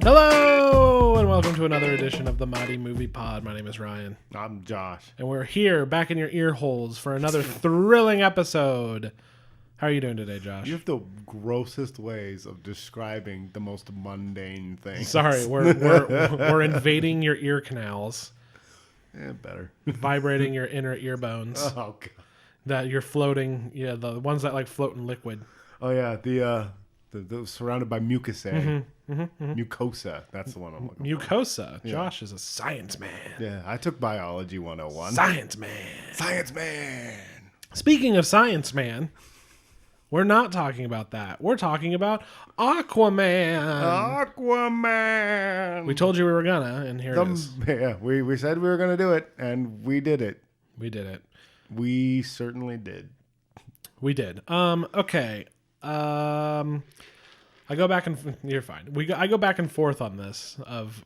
Hello, and welcome to another edition of the Mighty Movie Pod. My name is Ryan. I'm Josh. And we're here, back in your ear holes, for another thrilling episode. How are you doing today, Josh? You have the grossest ways of describing the most mundane things. Sorry, we're invading your ear canals. Better. Vibrating your inner ear bones. Oh, God. That you're floating, the ones that like float in liquid. Oh, yeah, the surrounded by mucosae. Mucosa, that's the one I'm looking for. Mucosa. Yeah. Josh is a science man. Yeah, I took Biology 101. Science man. Science man. Speaking of science man, we're not talking about that. We're talking about Aquaman. Aquaman. We told you we were gonna, and here it is. Yeah, we said we were gonna do it, and we did it. We did it. We certainly did. We did. Okay. I go back and you're fine. I go back and forth on this of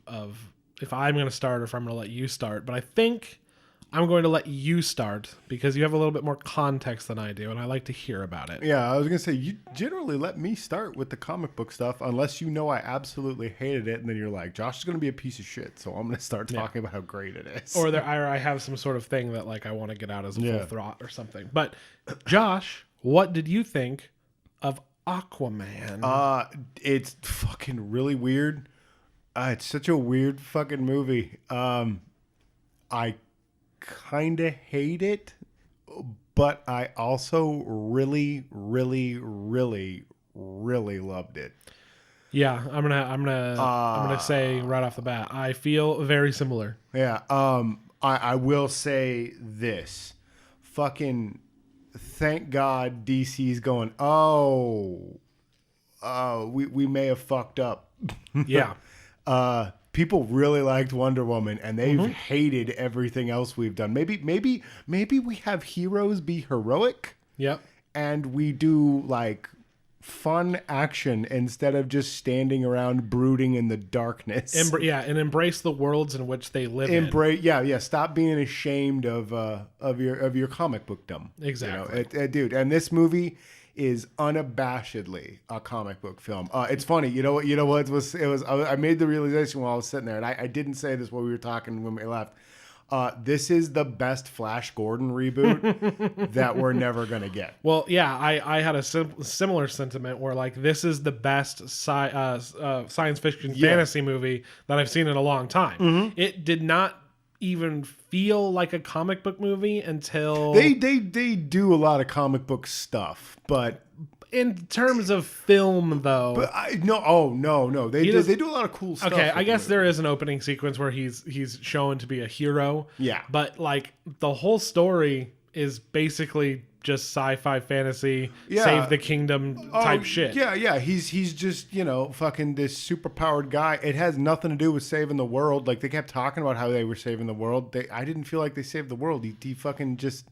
if I'm going to start or if I'm going to let you start. But I think I'm going to let you start because you have a little bit more context than I do, and I like to hear about it. Yeah, I was going to say, you generally let me start with the comic book stuff unless you know I absolutely hated it, and then you're like, Josh is going to be a piece of shit, so I'm going to start talking about how great it is. Or I have some sort of thing that like I want to get out as a full throat or something. But Josh, what did you think of Aquaman? It's fucking really weird. It's such a weird fucking movie. I kind of hate it, but I also really, really, really, really loved it. Yeah, I'm gonna say right off the bat, I feel very similar. Yeah. I will say this. Fucking thank God DC's going, we may have fucked up. Yeah. People really liked Wonder Woman, and they've hated everything else we've done. Maybe we have heroes be heroic. Yep. And we do like fun action instead of just standing around brooding in the darkness. And embrace the worlds in which they live in. Yeah. Stop being ashamed of your comic bookdom. Exactly, dude. And this movie is unabashedly a comic book film. It's funny, you know what? It was. I made the realization while I was sitting there, and I didn't say this while we were talking when we left. This is the best Flash Gordon reboot that we're never gonna get. Well, yeah, I had a similar sentiment where like this is the best science fiction fantasy movie that I've seen in a long time. It did not even feel like a comic book movie until they do a lot of comic book stuff, but in terms of film though, no, they do a lot of cool stuff. Okay, I guess there is an opening sequence where he's shown to be a hero. Yeah, but like the whole story is basically just sci-fi fantasy, save the kingdom type shit. Yeah. He's just, fucking this super powered guy. It has nothing to do with saving the world. Like they kept talking about how they were saving the world. I didn't feel like they saved the world. He fucking just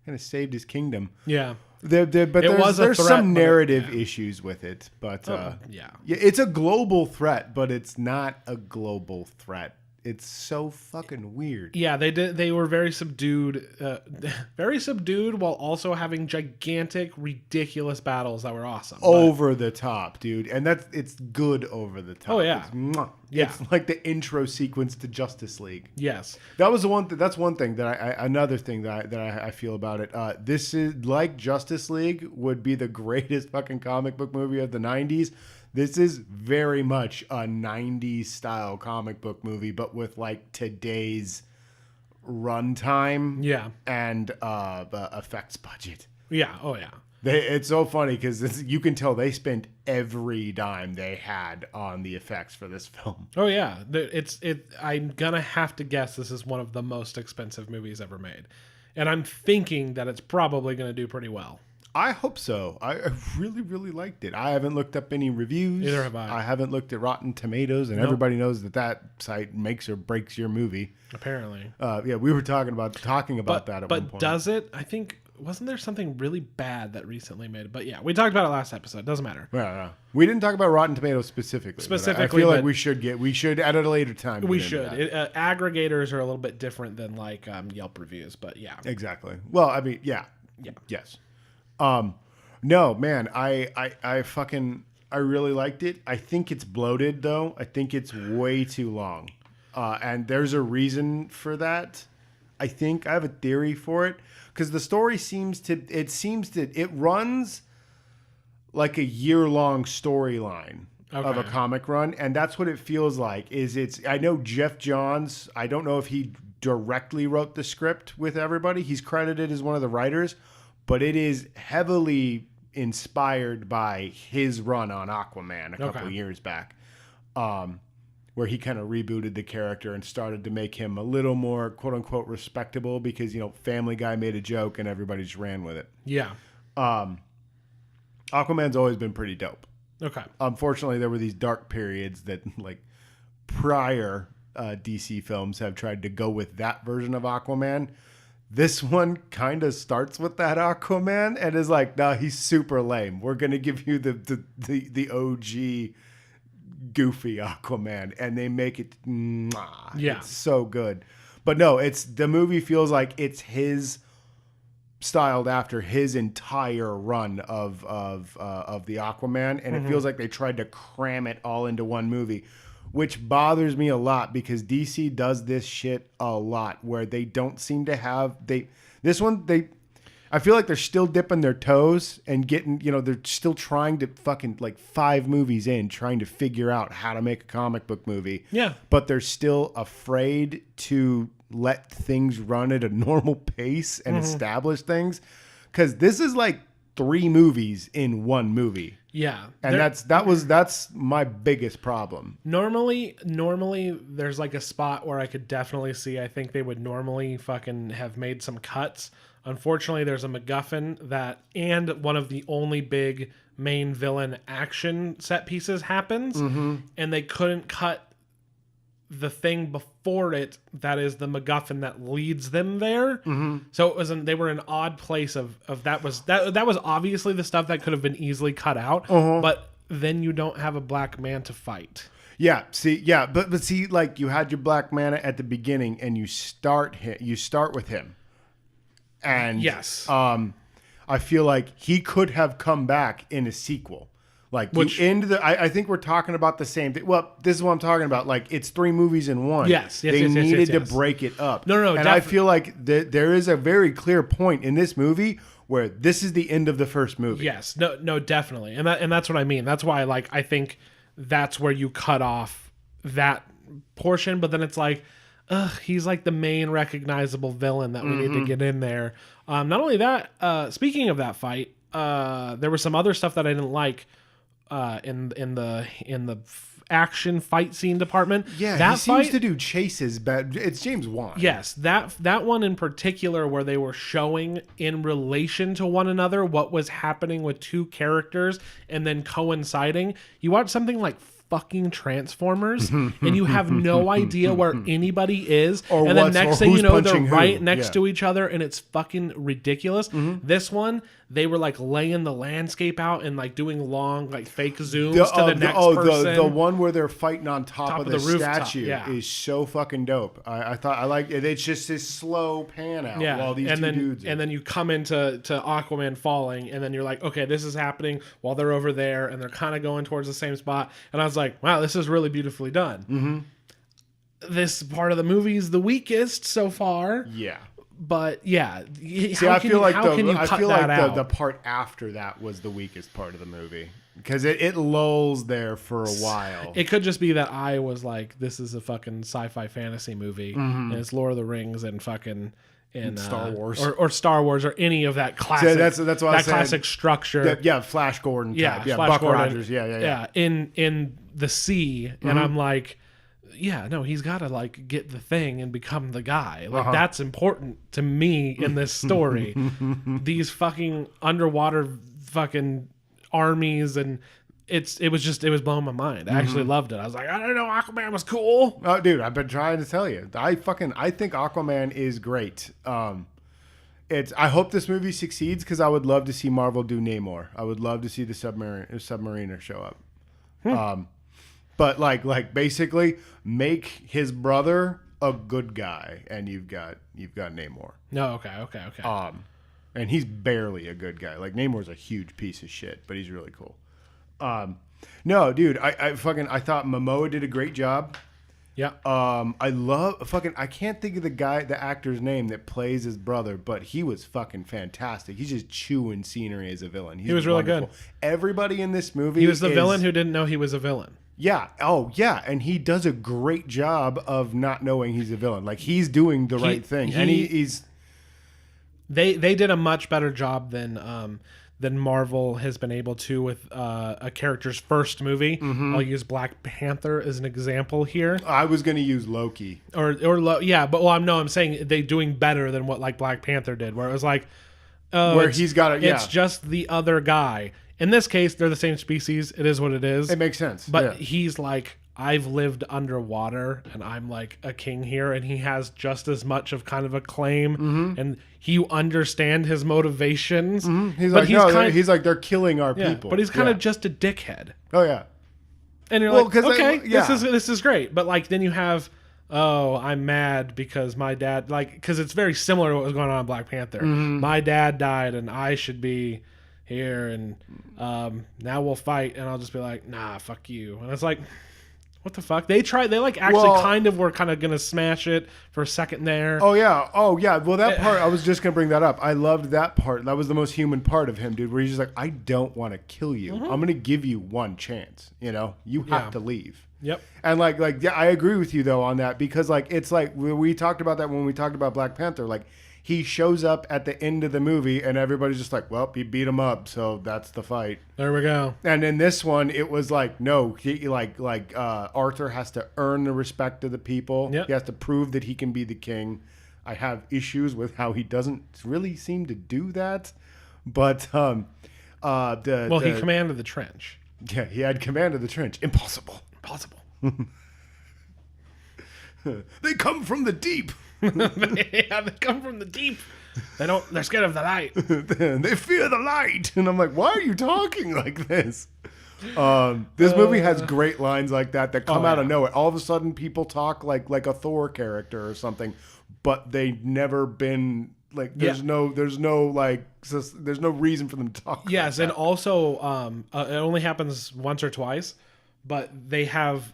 kind of saved his kingdom. Yeah. But there's some narrative issues with it. But it's a global threat, but it's not a global threat. It's so fucking weird. Yeah, they were very subdued, while also having gigantic, ridiculous battles that were awesome. Over the top, dude, and it's good over the top. Oh yeah, it's like the intro sequence to Justice League. Yes, that was the one. That's one thing another thing that I feel about it. This is like Justice League would be the greatest fucking comic book movie of the '90s. This is very much a 90s style comic book movie, but with like today's runtime and effects budget. Yeah. Oh, yeah. It's so funny because you can tell they spent every dime they had on the effects for this film. Oh, yeah. I'm going to have to guess this is one of the most expensive movies ever made. And I'm thinking that it's probably going to do pretty well. I hope so. I really, really liked it. I haven't looked up any reviews. Neither have I. I haven't looked at Rotten Tomatoes, and everybody knows that site makes or breaks your movie. Apparently. We were talking about that at one point. But does it? I think, wasn't there something really bad that recently made it? But yeah, we talked about it last episode. Doesn't matter. Yeah. We didn't talk about Rotten Tomatoes specifically. I feel like we should at a later time. We should. Aggregators are a little bit different than like Yelp reviews, but yeah. Exactly. Well, I mean, yeah. Yes. No, man, I fucking I really liked it. I think it's bloated, though. I think it's way too long. And there's a reason for that. I think I have a theory for it. Because the story it runs like a year-long storyline of a comic run. And that's what it feels like. I know Jeff Johns, I don't know if he directly wrote the script with everybody. He's credited as one of the writers. But it is heavily inspired by his run on Aquaman a couple of years back, where he kind of rebooted the character and started to make him a little more quote unquote respectable because, Family Guy made a joke and everybody just ran with it. Yeah. Aquaman's always been pretty dope. Okay. Unfortunately, there were these dark periods that like prior DC films have tried to go with that version of Aquaman. This one kind of starts with that Aquaman and is like, no, he's super lame. We're going to give you the OG goofy Aquaman. And they make it, it's so good. But no, the movie feels like it's styled after his entire run of the Aquaman. And it feels like they tried to cram it all into one movie. Which bothers me a lot because DC does this shit a lot where they don't seem to have I feel like they're still dipping their toes and getting, they're still trying to fucking like 5 movies in trying to figure out how to make a comic book movie. Yeah. But they're still afraid to let things run at a normal pace and establish things. Cause this is like 3 movies in one movie. Yeah. And that's my biggest problem. Normally there's like a spot where I could definitely see, I think they would normally fucking have made some cuts. Unfortunately, there's a MacGuffin and one of the only big main villain action set pieces happens. And they couldn't cut the thing before it that is the MacGuffin that leads them there. So they were in an odd place of that was obviously the stuff that could have been easily cut out, but then you don't have a Black Man to fight. Yeah, but see, like you had your Black Manta at the beginning and you start with him. And yes. I feel like he could have come back in a sequel. Like I think we're talking about the same thing. Well, this is what I'm talking about. Like it's 3 movies in one. Yes. They needed to break it up. No. And I feel like there is a very clear point in this movie where this is the end of the first movie. Yes. No, definitely. And that's what I mean. That's why I think that's where you cut off that portion. But then it's like, he's like the main recognizable villain that we need to get in there. Not only that, speaking of that fight, there was some other stuff that I didn't like. In the action fight scene department. Yeah, he seems to do chases, but it's James Wan. Yes, that one in particular where they were showing in relation to one another what was happening with 2 characters and then coinciding. You watch something like fucking Transformers and you have no idea where anybody is, and the next thing you know they're right next to each other and it's fucking ridiculous. This one, they were like laying the landscape out and like doing long like fake zooms to the next person. The one where they're fighting on top of the rooftop, statue is so fucking dope. I thought I like it. It's just this slow pan out while these two dudes and then you come into Aquaman falling and then you're like, okay, this is happening while they're over there and they're kind of going towards the same spot, and I was like, wow, this is really beautifully done. This part of the movie is the weakest so far. Yeah. But yeah, I feel like the part after that was the weakest part of the movie because it lulls there for a while. It could just be that I was like, this is a fucking sci-fi fantasy movie and it's Lord of the Rings and fucking Star Wars or Star Wars or any of that classic. So that's what I said. Classic structure. Yeah, Flash Gordon type. Yeah, Flash Buck Gordon, Rogers. Yeah. In the sea, and I'm like, yeah, no, he's got to like get the thing and become the guy. Like that's important to me in this story. These fucking underwater fucking armies, and it was blowing my mind. I actually loved it. I was like, I don't know, Aquaman was cool. Oh, dude, I've been trying to tell you. I think Aquaman is great. I hope this movie succeeds because I would love to see Marvel do Namor. I would love to see the Submariner show up. But like basically make his brother a good guy, and you've got Namor. No, okay. And he's barely a good guy. Like Namor's a huge piece of shit, but he's really cool. No, dude, I thought Momoa did a great job. Yeah. I can't think of the actor's name that plays his brother, but he was fucking fantastic. He's just chewing scenery as a villain. He was really good. Everybody in this movie, he was the villain who didn't know he was a villain. Yeah. Oh, yeah. And he does a great job of not knowing he's a villain. Like, he's doing the right thing. And he's... They did a much better job than Marvel has been able to with a character's first movie. Mm-hmm. I'll use Black Panther as an example here. I was going to use Loki. I'm saying they doing better than what like Black Panther did, where it was like... where he's got it, yeah. It's just the other guy. In this case, they're the same species. It is what it is. It makes sense. But he's like, I've lived underwater and I'm like a king here. And he has just as much of kind of a claim. Mm-hmm. And you understand his motivations. Mm-hmm. He's like, they're killing our people. But he's kind of just a dickhead. Oh, yeah. And you're like, okay, this is great. But like, then you have... Oh, I'm mad because my dad... because it's very similar to what was going on in Black Panther. Mm-hmm. My dad died and I should be... here and now we'll fight, and I'll just be like, nah, fuck you. And it's like, what the fuck? They were kind of gonna smash it for a second there. Oh yeah. Well, that part, I was just gonna bring that up. I loved that part. That was the most human part of him, dude, where he's just like, I don't want to kill you. Mm-hmm. I'm gonna give you one chance. You have to leave. Yep. And I agree with you though on that, because it's like we talked about that when we talked about Black Panther. Like, he shows up at the end of the movie and everybody's just like, well, he beat him up, so that's the fight. There we go. And in this one, it was like, no, Arthur has to earn the respect of the people. Yep. He has to prove that he can be the king. I have issues with how he doesn't really seem to do that. But he commanded the trench. Yeah, he had command of the trench. Impossible. They come from the deep. Yeah, they come from the deep. They're scared of the light. They fear the light. And I'm like, why are you talking like this? This movie has great lines like that come out of nowhere. All of a sudden people talk like a Thor character or something, but they never been like there's no reason for them to talk. Yes, and also it only happens once or twice. But they have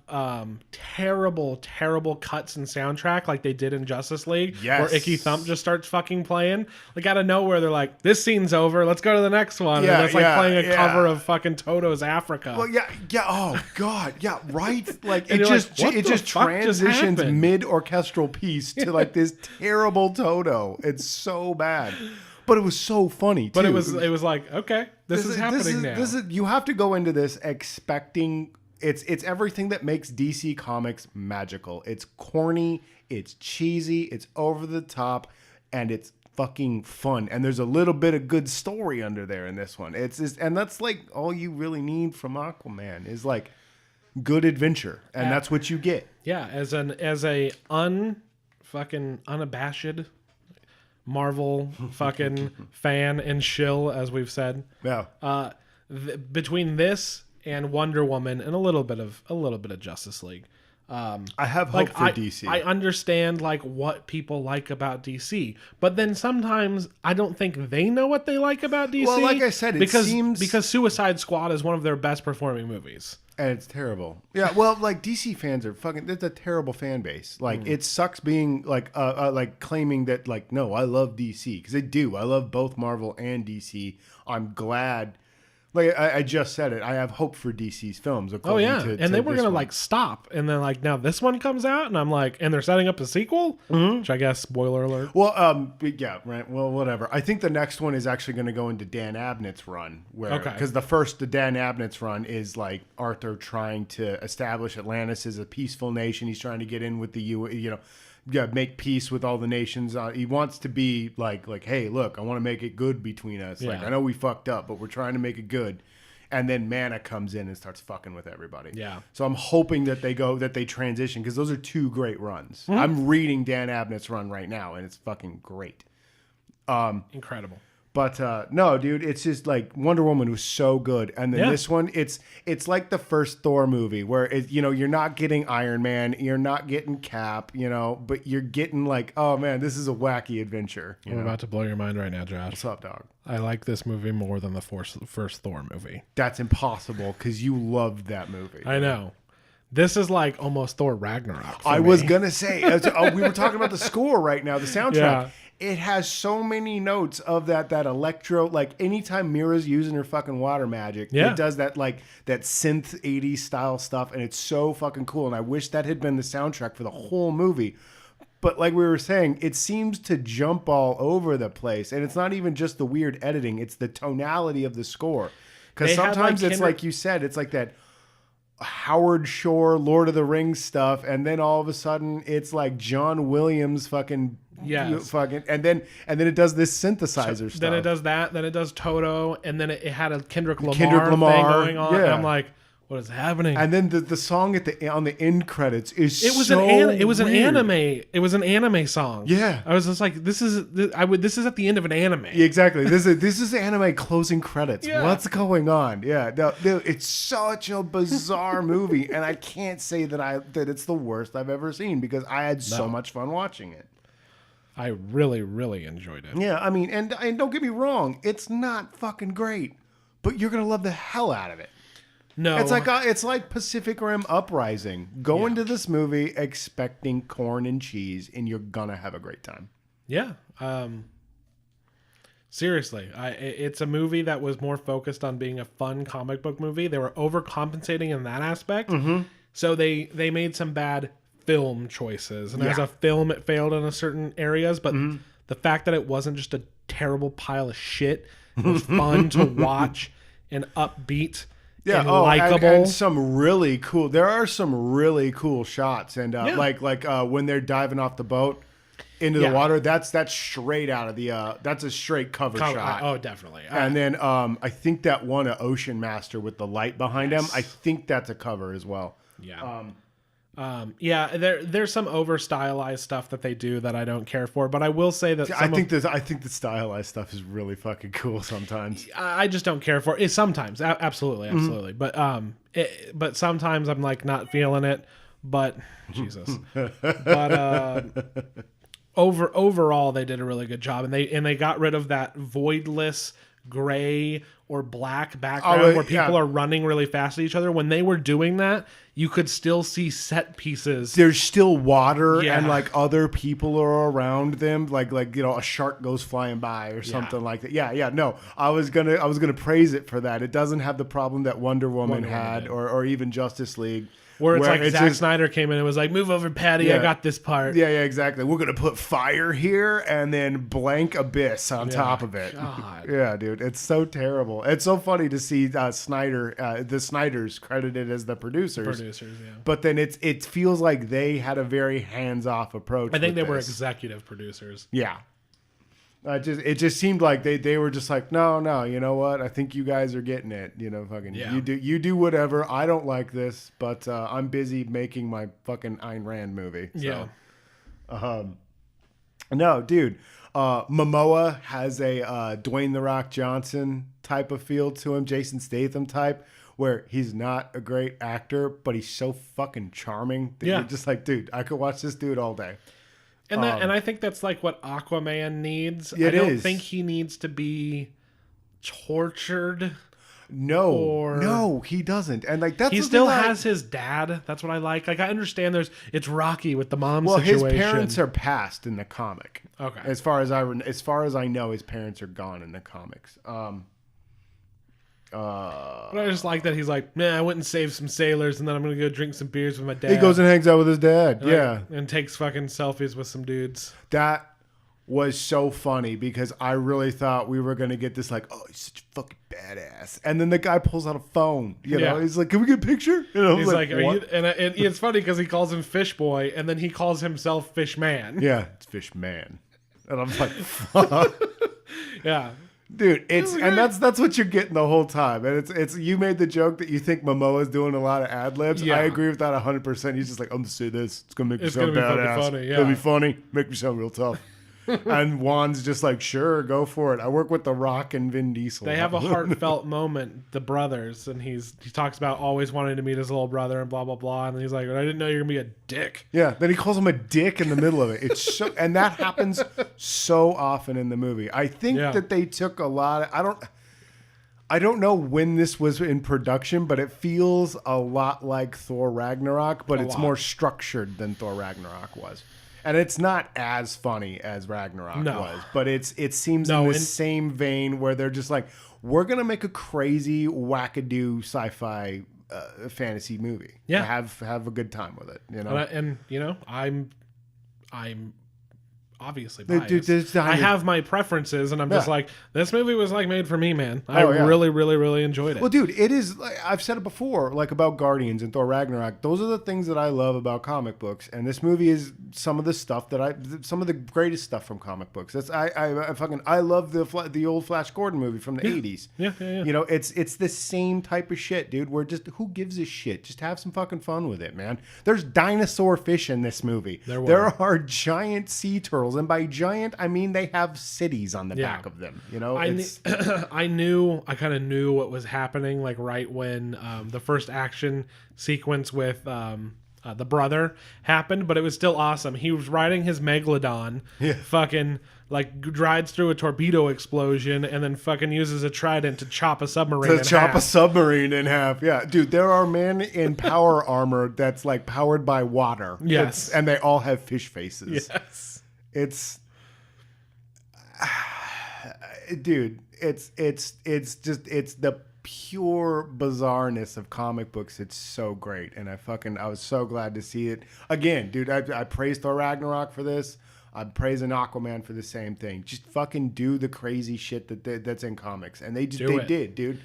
terrible, terrible cuts and soundtrack like they did in Justice League. Yes. Where Icky Thump just starts fucking playing. Like, out of nowhere, they're like, this scene's over. Let's go to the next one. Yeah, and it's like playing a cover of fucking Toto's Africa. Well, yeah. Oh, God. Yeah, right? Like, it just transitions mid-orchestral piece to like this terrible Toto. It's so bad. But it was so funny, too. But it was like, okay, this is happening now. You have to go into this expecting... It's everything that makes DC Comics magical. It's corny, it's cheesy, it's over the top, and it's fucking fun. And there's a little bit of good story under there in this one. And that's like all you really need from Aquaman is like good adventure, and that's what you get. Yeah, as a fucking unabashed Marvel fucking fan and shill, as we've said. Yeah. Between this and Wonder Woman and a little bit of Justice League. I have hope for DC. I understand like what people like about DC, but then sometimes I don't think they know what they like about DC. Well, like I said, because Suicide Squad is one of their best performing movies. And it's terrible. Yeah, well, like DC fans are fucking. It's a terrible fan base. Like it sucks being like claiming that like no, I love DC because they do. I love both Marvel and DC. I'm glad. Like I just said it. I have hope for DC's films. Oh yeah, and they were gonna like stop, and then like now this one comes out, and I'm like, and they're setting up a sequel, which I guess spoiler alert. Well, yeah, right. Well, whatever. I think the next one is actually going to go into Dan Abnett's run, because the Dan Abnett's run is like Arthur trying to establish Atlantis as a peaceful nation. He's trying to get in with the make peace with all the nations. He wants to be like, hey, look, I want to make it good between us. Yeah. Like, I know we fucked up, but we're trying to make it good. And then Mana comes in and starts fucking with everybody. Yeah. So I'm hoping that they transition, because those are two great runs. Mm-hmm. I'm reading Dan Abnett's run right now, and it's fucking great. Incredible. But no, dude, it's just like Wonder Woman was so good, and then this one, it's like the first Thor movie where you're not getting Iron Man, you're not getting Cap, but you're getting like, oh man, this is a wacky adventure. I'm about to blow your mind right now, Josh. What's up, dog? I like this movie more than the first Thor movie. That's impossible because you loved that movie. I know. This is like almost Thor Ragnarok. I was gonna say, we were talking about the score right now, the soundtrack. Yeah. It has so many notes of that electro, like anytime Mira's using her fucking water magic, it does that like that synth 80s style stuff, and it's so fucking cool. And I wish that had been the soundtrack for the whole movie. But like we were saying, it seems to jump all over the place. And it's not even just the weird editing, it's the tonality of the score. Because sometimes it's like you said, it's like that Howard Shore Lord of the Rings stuff, and then all of a sudden it's like John Williams fucking and then it does this synthesizer stuff. Then it does that, then it does Toto, and then it had a Kendrick Lamar thing going on. And I'm like, what is happening? And then the song on the end credits is weird. It was an anime song. Yeah. I was just like, this is at the end of an anime. Yeah, exactly. This is anime closing credits. Yeah. What's going on? Yeah. No, it's such a bizarre movie, and I can't say that it's the worst I've ever seen because I had so much fun watching it. I really, really enjoyed it. Yeah, I mean, and don't get me wrong, it's not fucking great, but you're gonna love the hell out of it. No, it's like Pacific Rim Uprising. Go into this movie expecting corn and cheese, and you're gonna have a great time. Yeah. Seriously, it's a movie that was more focused on being a fun comic book movie. They were overcompensating in that aspect, so they made some bad film choices, and as a film it failed in certain areas, but the fact that it wasn't just a terrible pile of shit, it was fun to watch and upbeat and likable. And some really cool, there are some really cool shots, and like when they're diving off the boat into the water, that's straight out of the that's a straight cover shot. Definitely. And then I think that one, Ocean Master with the light behind him, I think that's a cover as well. There's some over stylized stuff that they do that I don't care for, but I will say that I think the stylized stuff is really fucking cool sometimes. I just don't care for it sometimes. Absolutely. But sometimes I'm like not feeling it. But Jesus. Overall they did a really good job, and they got rid of that voidless gray or black background where people are running really fast at each other. When they were doing that, you could still see set pieces. There's still water and like other people are around them, like a shark goes flying by or something like that. No, I was gonna praise it for that. It doesn't have the problem that Wonder Woman had or even Justice League. Where it's like Zack Snyder came in and was like, move over, Patty, I got this part. Yeah, exactly. We're going to put fire here and then blank abyss on top of it. God. Yeah, dude. It's so terrible. It's so funny to see the Snyders credited as the producers. But then it feels like they had a very hands-off approach. I think they were executive producers. Yeah. It just seemed like they were just like, no, you know what? I think you guys are getting it. You do whatever. I don't like this, but I'm busy making my fucking Ayn Rand movie. So. Yeah. No, dude. Momoa has a Dwayne The Rock Johnson type of feel to him, Jason Statham type, where he's not a great actor, but he's so fucking charming that you're just like, dude, I could watch this dude all day. And I think that's like what Aquaman needs. I don't think he needs to be tortured. No, he doesn't. And like he still has his dad. That's what I like. Like I understand it's rocky with the mom situation. His parents are passed in the comic. Okay. As far as I know, his parents are gone in the comics. But I just like that he's like, man, I went and saved some sailors, and then I'm gonna go drink some beers with my dad. He goes and hangs out with his dad, and takes fucking selfies with some dudes. That was so funny because I really thought we were gonna get this like, oh, he's such a fucking badass, and then the guy pulls out a phone. You know, he's like, can we get a picture? He's like, are you? And it's funny because he calls him Fish Boy, and then he calls himself Fish Man. Yeah, it's Fish Man, and I'm like, fuck. Yeah. Dude, that's what you're getting the whole time, and it's you made the joke that you think Momoa's doing a lot of ad libs. I agree with that 100%. He's just like, I'm gonna say this. It's gonna make me sound badass. Funny, It'll be funny. Make me sound real tough. And Juan's just like, sure, go for it. I work with The Rock and Vin Diesel. They have a heartfelt moment, the brothers, and he talks about always wanting to meet his little brother and blah blah blah, and he's like, I didn't know you're gonna be a dick. Yeah, then he calls him a dick in the middle of it. It's so, and that happens so often in the movie. I think that they took a lot of, I don't know when this was in production, but it feels a lot like Thor Ragnarok, but it's more structured than Thor Ragnarok was. And it's not as funny as Ragnarok was, but it seems in the same vein where they're just like, we're going to make a crazy wackadoo sci-fi fantasy movie. Yeah. Have a good time with it, you know? And you know, I'm obviously biased. I have my preferences, and I'm just like, this movie was like made for me, man. I really, really, really enjoyed it. Well, dude, it is. Like, I've said it before, like about Guardians and Thor Ragnarok. Those are the things that I love about comic books, and this movie is some of the stuff some of the greatest stuff from comic books. That's I love the old Flash Gordon movie from the 80s. Yeah. You know, it's the same type of shit, dude. Where just who gives a shit? Just have some fucking fun with it, man. There's dinosaur fish in this movie. There are giant sea turtles. And by giant, I mean they have cities on the back of them. You know, I kind of knew what was happening, like right when the first action sequence with the brother happened, but it was still awesome. He was riding his megalodon, fucking like rides through a torpedo explosion, and then fucking uses a trident to chop a submarine. A submarine in half. Yeah, dude, there are men in power armor that's like powered by water. Yes, and they all have fish faces. Yes. It's, dude, it's the pure bizarreness of comic books. It's so great, and I was so glad to see it again, dude. I praised Thor Ragnarok for this. I'm praising Aquaman for the same thing. Just fucking do the crazy shit that's in comics, and they did, dude.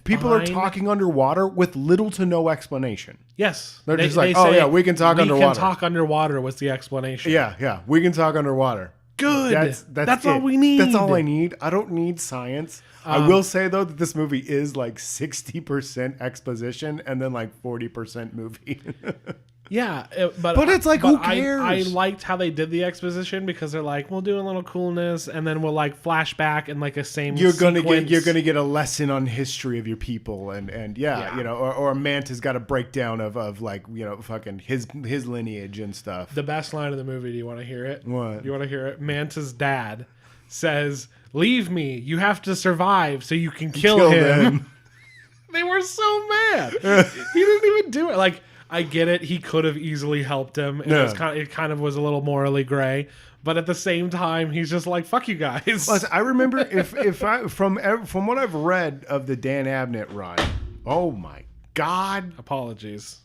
People are talking underwater with little to no explanation. Yes. They're just like, oh yeah, we can talk underwater. We can talk underwater was the explanation. Yeah. We can talk underwater. Good. That's all we need. That's all I need. I don't need science. I will say, though, that this movie is like 60% exposition and then like 40% movie. Yeah, but it's like, who cares? I liked how they did the exposition because they're like, we'll do a little coolness, and then we'll like flash back in like a same. You're gonna get a lesson on history of your people, and you know, or Manta's got a breakdown of like, you know, fucking his lineage and stuff. The best line of the movie. Do you want to hear it? What? You want to hear it? Manta's dad says, "Leave me. You have to survive so you can kill him." They were so mad. He didn't even do it. Like, I get it. He could have easily helped him. And it kind of was a little morally gray. But at the same time, he's just like, fuck you guys. Plus, I remember from what I've read of the Dan Abnett run. Oh, my God. Apologies.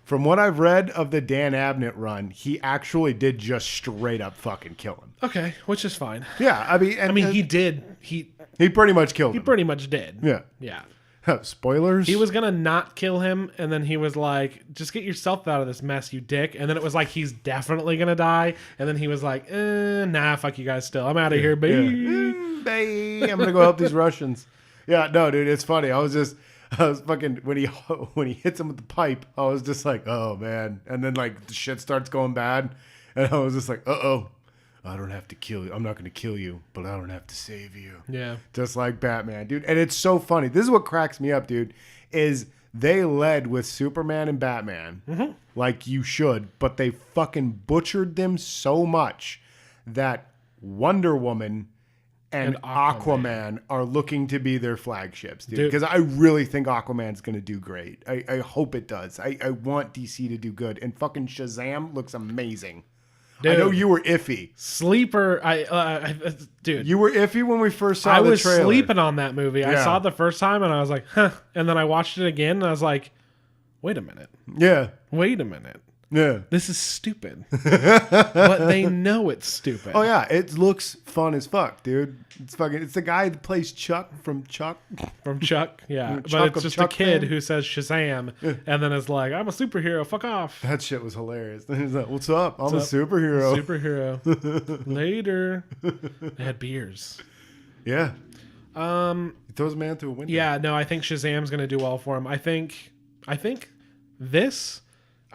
From what I've read of the Dan Abnett run, he actually did just straight up fucking kill him. Okay, which is fine. Yeah, I mean, he did. He pretty much killed him. He pretty much did. Yeah. Spoilers? He was going to not kill him, and then he was like, just get yourself out of this mess, you dick. And then it was like, he's definitely going to die. And then he was like, nah, fuck you guys still. I'm out of here, baby. Bye. I'm going to go help these Russians. Yeah, no, dude, it's funny. I was fucking, when he hits him with the pipe, I was just like, oh, man. And then, like, the shit starts going bad. And I was just like, uh-oh. I don't have to kill you. I'm not going to kill you, but I don't have to save you. Yeah. Just like Batman, dude. And it's so funny. This is what cracks me up, dude, is they led with Superman and Batman like you should, but they fucking butchered them so much that Wonder Woman and Aquaman are looking to be their flagships, dude. Because I really think Aquaman's going to do great. I hope it does. I want DC to do good. And fucking Shazam looks amazing. Dude, I know you were iffy. Sleeper, dude. You were iffy when we first saw the trailer. I was sleeping on that movie. Yeah. I saw it the first time and I was like, huh. And then I watched it again and I was like, wait a minute. Yeah. Wait a minute. Yeah. This is stupid. But they know it's stupid. Oh, yeah. It looks fun as fuck, dude. It's the guy that plays Chuck from Chuck. From Chuck, yeah. But it's just Chuck a kid who says Shazam and then is like, I'm a superhero. Fuck off. That shit was hilarious. He's like, what's up? I'm a superhero. Superhero. Later. They had beers. Yeah. He throws a man through a window. Yeah, no, I think Shazam's going to do well for him. I think this...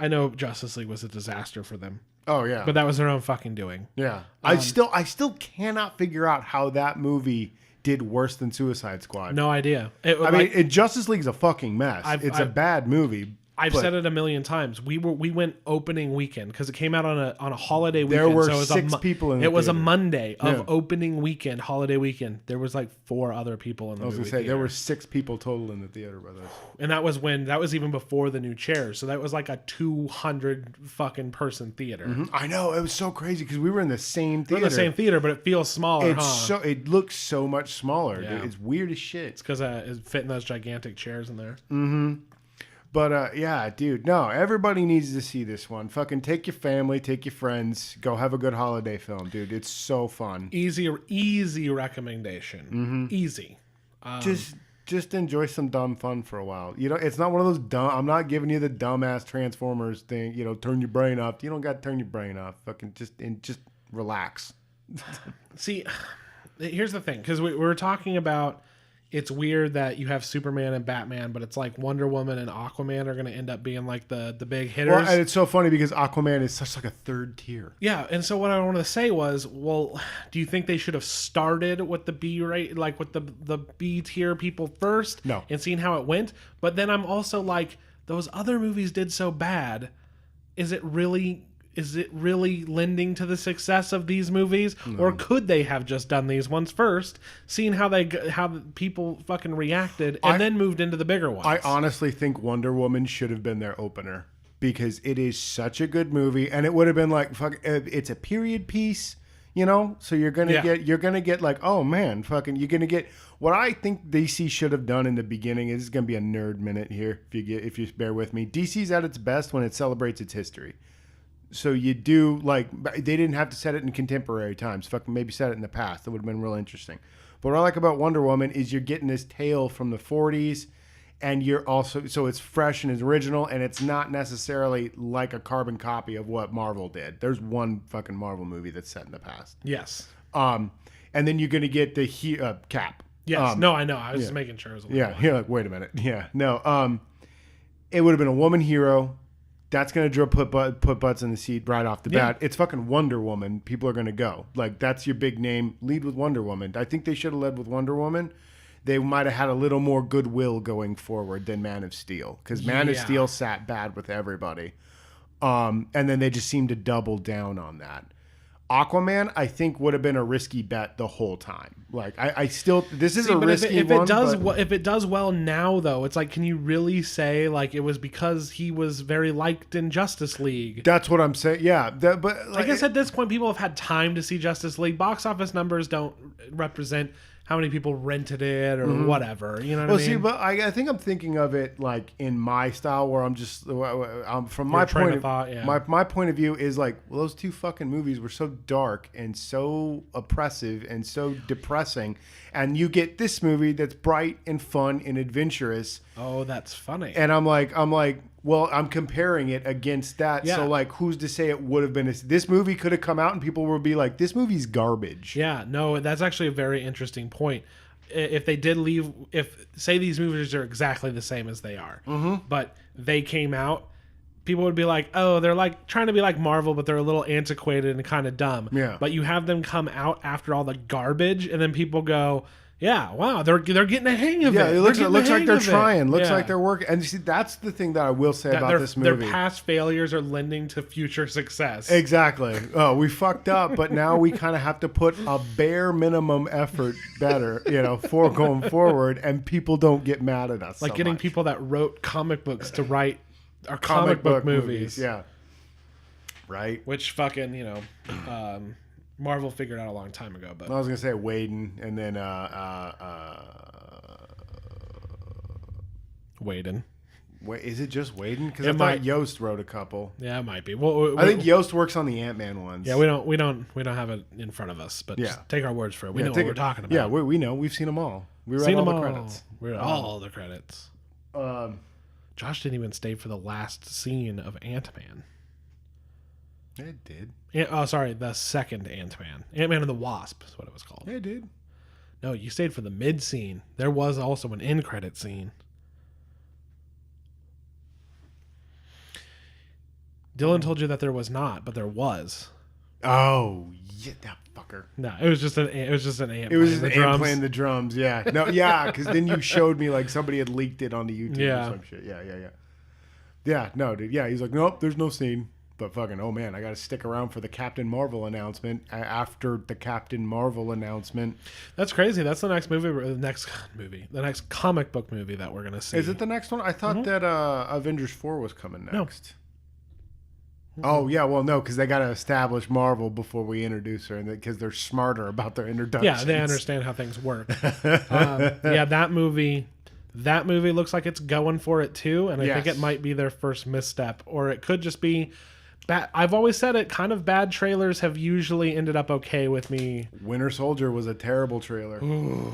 I know Justice League was a disaster for them. Oh yeah. But that was their own fucking doing. Yeah. I still cannot figure out how that movie did worse than Suicide Squad. No idea. I mean, Justice League's a fucking mess. It's a bad movie. I've said it a million times. We went opening weekend because it came out on a holiday weekend. There were so it was 6 people in the It was a theater. Monday of opening weekend, holiday weekend. There was like 4 other people in the movie. I was going to say, theater. there were 6 people total in the theater by the way. And that was even before the new chairs. So that was like a 200 fucking person theater. Mm-hmm. I know. It was so crazy because we were in the same theater. We're in the same theater, but it feels smaller, It looks so much smaller. Yeah. Dude. It's weird as shit. It's because it's fitting those gigantic chairs in there. Mm-hmm. But yeah, dude, no, everybody needs to see this one. Fucking take your family, take your friends, go have a good holiday film, dude. It's so fun. Easy recommendation. Mm-hmm. Easy. Just enjoy some dumb fun for a while. You know, it's not one of those dumb. I'm not giving you the dumbass Transformers thing. You know, turn your brain off. You don't got to turn your brain off. Fucking just relax. See, here's the thing, because we were talking about. It's weird that you have Superman and Batman, but it's like Wonder Woman and Aquaman are going to end up being like the big hitters. Well, and it's so funny because Aquaman is such like a third tier. Yeah, and so what I wanted to say was, well, do you think they should have started with the B rate, like with the B tier people first? No. And seen how it went? But then I'm also like, those other movies did so bad. Is it really lending to the success of these movies, or could they have just done these ones first, seen how people fucking reacted, and then moved into the bigger ones? I honestly think Wonder Woman should have been their opener because it is such a good movie, and it would have been like, fuck, it's a period piece, you know. So you're gonna get like, oh man, fucking, you're gonna get what I think DC should have done in the beginning. This is gonna be a nerd minute here, if you bear with me. DC's at its best when it celebrates its history. So you do, like, they didn't have to set it in contemporary times. Fucking maybe set it in the past. That would have been real interesting. But what I like about Wonder Woman is you're getting this tale from the 40s, and you're also, so it's fresh and it's original, and it's not necessarily like a carbon copy of what Marvel did. There's one fucking Marvel movie that's set in the past. Yes. And then you're going to get the Cap. Yes. No, I know. I was just making sure it was a Yeah. You're like, wait a minute. Yeah. No. It would have been a woman hero. That's going to put butts in the seat right off the bat. It's fucking Wonder Woman. People are going to go. Like, that's your big name. Lead with Wonder Woman. I think they should have led with Wonder Woman. They might have had a little more goodwill going forward than Man of Steel. Because Man of Steel sat bad with everybody. And then they just seemed to double down on that. Aquaman, I think, would have been a risky bet the whole time. Like, I still, this is a risky one. If it does well now, though, it's like, can you really say like it was because he was very liked in Justice League? That's what I'm saying. Yeah, but like, I guess at this point, people have had time to see Justice League. Box office numbers don't represent how many people rented it or whatever. You know what I mean? See, but I think I'm thinking of it like in my style, where I'm just from my point of thought. Yeah. My point of view is like, well, those 2 fucking movies were so dark and so oppressive and so depressing, and you get this movie that's bright and fun and adventurous. Oh, that's funny. And I'm like, well, I'm comparing it against that. Yeah. So like, who's to say it would have been this movie could have come out and people would be like, this movie's garbage. Yeah, no, that's actually a very interesting point. If they did leave, say these movies are exactly the same as they are, but they came out, people would be like, oh, they're like trying to be like Marvel, but they're a little antiquated and kind of dumb. Yeah. But you have them come out after all the garbage, and then people go, yeah, wow, they're getting a hang of it. Yeah, it looks like they're trying. Looks like they're working. And you see, that's the thing that I will say about this movie. Their past failures are lending to future success. Exactly. Oh, we fucked up, but now we kind of have to put a bare minimum effort better, for going forward, and people don't get mad at us. Like so getting much. people that wrote comic books to write our comic book movies. Yeah. Right. Which fucking, Marvel figured out a long time ago, but I was gonna say Whedon, and then Whedon. Wait, is it just Whedon? Because I thought Yost wrote a couple. Yeah, it might be. Well, I think Yost works on the Ant-Man ones. Yeah, we don't have it in front of us, but just take our words for it. We know what we're talking about. Yeah, we know. We've seen them all. We read all the credits. We read all the credits. Josh didn't even stay for the last scene of Ant-Man. It did. The second Ant-Man. Ant-Man and the Wasp is what it was called. Yeah, it did. No, you stayed for the mid scene. There was also an end credit scene. Dylan told you that there was not, but there was. Oh, yeah, that fucker. No, it was just an ant. It was just an ant playing the drums. Yeah, no, yeah, because then you showed me like somebody had leaked it onto YouTube or some shit. Yeah, no, dude. Yeah, he's like, nope, there's no scene. But fucking, oh man, I got to stick around for the Captain Marvel announcement. After the Captain Marvel announcement, that's crazy. That's the next movie, the next comic book movie that we're gonna see. Is it the next one? I thought that Avengers 4 was coming next. No. Oh yeah, well no, because they got to establish Marvel before we introduce her, and because they're smarter about their introductions. Yeah, they understand how things work. Yeah, that movie looks like it's going for it too, and I think it might be their first misstep, or it could just be. I've always said it, kind of bad trailers have usually ended up okay with me. Winter Soldier was a terrible trailer. Ooh.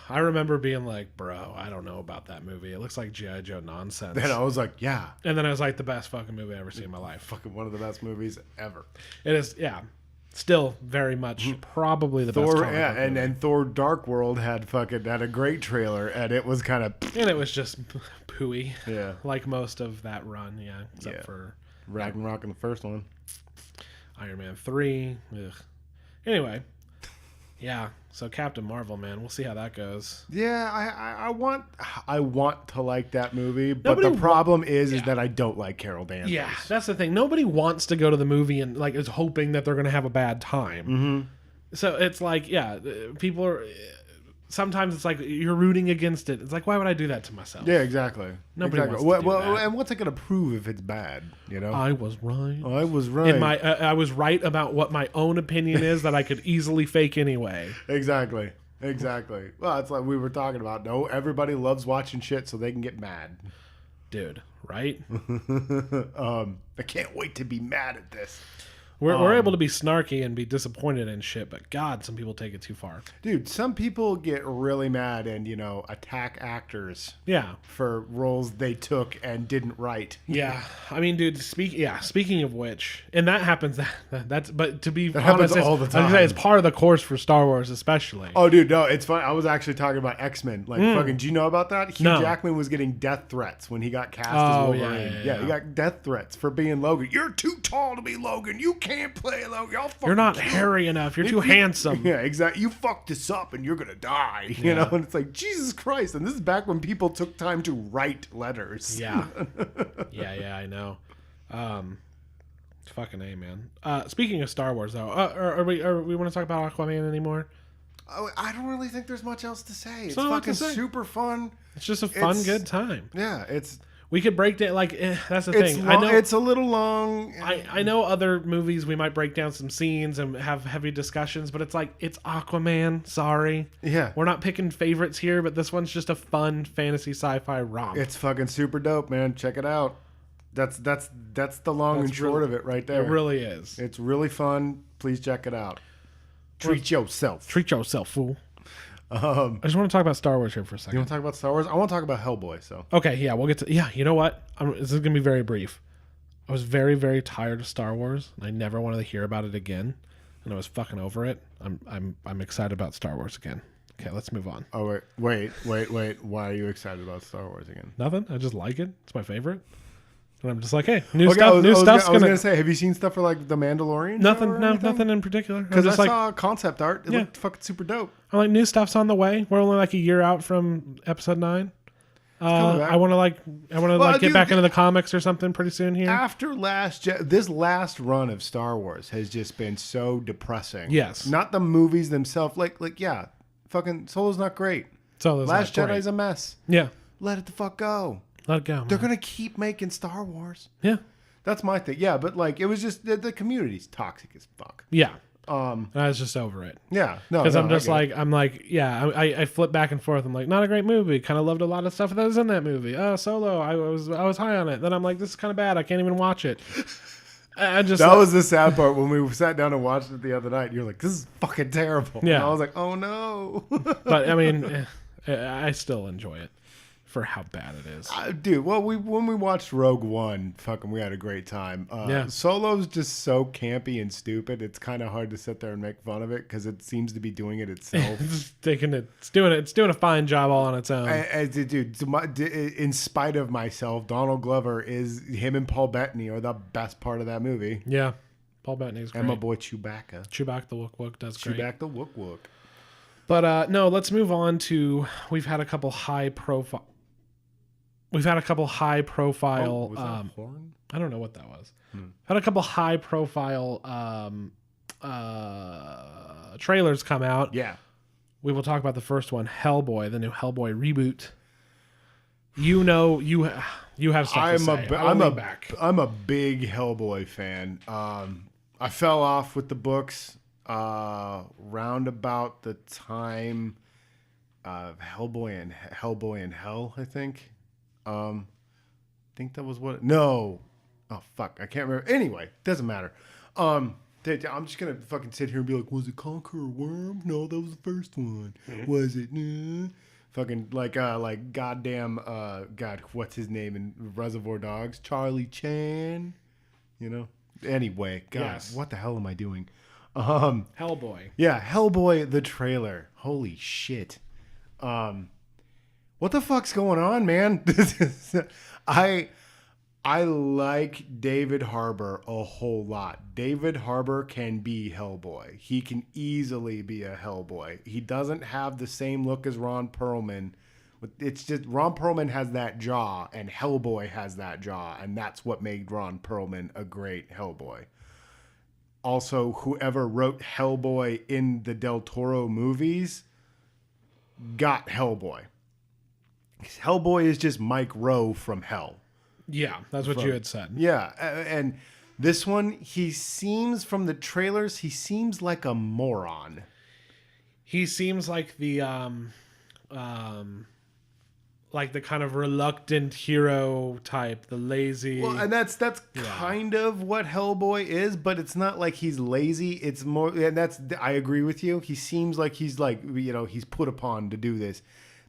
I remember being like, bro, I don't know about that movie. It looks like G.I. Joe nonsense. Then I was like, yeah. And then I was like, the best fucking movie I've ever seen in my life. Fucking one of the best movies ever. It is, yeah. Still very much probably the best comic book movie. And Thor Dark World had a great trailer, and it was kind of... And it was just pooey. Yeah. Like most of that run, yeah. Except for... Ragnarok in the first one. Iron Man 3. Ugh. Anyway, yeah. So Captain Marvel, man, we'll see how that goes. Yeah, I want to like that movie, but the problem is that I don't like Carol Danvers. Yeah, that's the thing. Nobody wants to go to the movie and like is hoping that they're going to have a bad time. Mm-hmm. So it's like, yeah, people are. Sometimes it's like you're rooting against it. It's like, why would I do that to myself? Yeah, exactly. Nobody wants to do that. And what's it going to prove if it's bad? You know, I was right. I was right. I was right about what my own opinion is that I could easily fake anyway. Exactly. Well, it's like we were talking about. No, everybody loves watching shit so they can get mad. Dude, right? I can't wait to be mad at this. We're able to be snarky and be disappointed in shit, but God, some people take it too far. Dude, some people get really mad and, attack actors for roles they took and didn't write. Yeah. I mean, dude, speaking of which, and that happens, but to be that honest, happens all the time. It's part of the course for Star Wars, especially. Oh, dude, no, it's fun. I was actually talking about X-Men. Fucking, do you know about that? Hugh Jackman was getting death threats when he got cast as Wolverine. Yeah, he got death threats for being Logan. You're too tall to be Logan. You can't play Logan. You're not hairy enough. You're too handsome. Yeah, exactly. You fucked this up and you're going to die. You know, and it's like, Jesus Christ. And this is back when people took time to write letters. Yeah. Yeah, I know. Fucking A, man. Speaking of Star Wars, though, are we want to talk about Aquaman anymore? Oh, I don't really think there's much else to say. It's fucking super fun. It's just a fun, good time. Yeah, we could break down, that's the thing. I know it's a little long. I know other movies we might break down some scenes and have heavy discussions, but it's like, it's Aquaman. Sorry. Yeah. We're not picking favorites here, but this one's just a fun fantasy sci-fi romp. It's fucking super dope, man. Check it out. That's the long and short of it right there. It really is. It's really fun. Please check it out. Treat yourself. Treat yourself, fool. I just want to talk about Star Wars here for a second. You want to talk about Star Wars? I want to talk about Hellboy. So okay, yeah, we'll get to. Yeah, you know what? This is gonna be very brief. I was very, very tired of Star Wars, and I never wanted to hear about it again, and I was fucking over it. I'm excited about Star Wars again. Okay, let's move on. Oh wait! Why are you excited about Star Wars again? Nothing. I just like it. It's my favorite. And I'm just like, hey, new stuff. I was gonna say, have you seen stuff for like The Mandalorian? Nothing in particular. Because I saw concept art. It looked fucking super dope. I'm like, new stuff's on the way. We're only like a year out from Episode 9. I want to get back into the comics or something pretty soon here. After this last run of Star Wars has just been so depressing. Yes, not the movies themselves. Fucking Solo's not great. Last Jedi's a mess. Yeah, let it the fuck go. Let it go. Man. They're gonna keep making Star Wars. Yeah, that's my thing. Yeah, but it was just the community's toxic as fuck. Yeah. I was just over it. Yeah, no, because I flip back and forth. I'm like, not a great movie. Kind of loved a lot of stuff that was in that movie. Solo, I was high on it. Then I'm like, this is kind of bad. I can't even watch it. That was the sad part when we sat down and watched it the other night. You're like, this is fucking terrible. Yeah, and I was like, oh no. But I mean, I still enjoy it for how bad it is. Dude, well, when we watched Rogue One, fucking, we had a great time. Solo's just so campy and stupid. It's kind of hard to sit there and make fun of it because it seems to be doing it itself. It's doing a fine job all on its own. Dude, in spite of myself, Donald Glover him and Paul Bettany are the best part of that movie. Yeah, Paul Bettany's great. And my boy Chewbacca. Chewbacca the Wook Wook does great. Chewbacca the Wook Wook. But no, let's move on to. We've had a couple high profile. Was that horn? I don't know what that was. Had a couple high profile trailers come out. Yeah. We will talk about the first one, Hellboy, the new Hellboy reboot. You know, you have stuff to say. I'm a big Hellboy fan. I fell off with the books round about the time of Hellboy and Hell, I think. I think that was what. No, oh fuck, I can't remember. Anyway, doesn't matter. I'm just gonna fucking sit here and be like, was it Conqueror Worm? No, that was the first one. Was it? Fucking like goddamn God, what's his name in Reservoir Dogs? Charlie Chan. You know. Anyway, God, yes. What the hell am I doing? Hellboy. Yeah, Hellboy the trailer. Holy shit. What the fuck's going on, man? I like David Harbour a whole lot. David Harbour can be Hellboy. He can easily be a Hellboy. He doesn't have the same look as Ron Perlman. It's just Ron Perlman has that jaw, and Hellboy has that jaw, and that's what made Ron Perlman a great Hellboy. Also, whoever wrote Hellboy in the Del Toro movies got Hellboy. Hellboy is just Mike Rowe from Hell. Yeah, that's what you had said. Yeah, and this one, he seems, from the trailers, he seems like a moron. He seems like the kind of reluctant hero type, the lazy. Well, and that's kind of what Hellboy is, but it's not like he's lazy. It's more, and I agree with you. He seems like he's he's put upon to do this.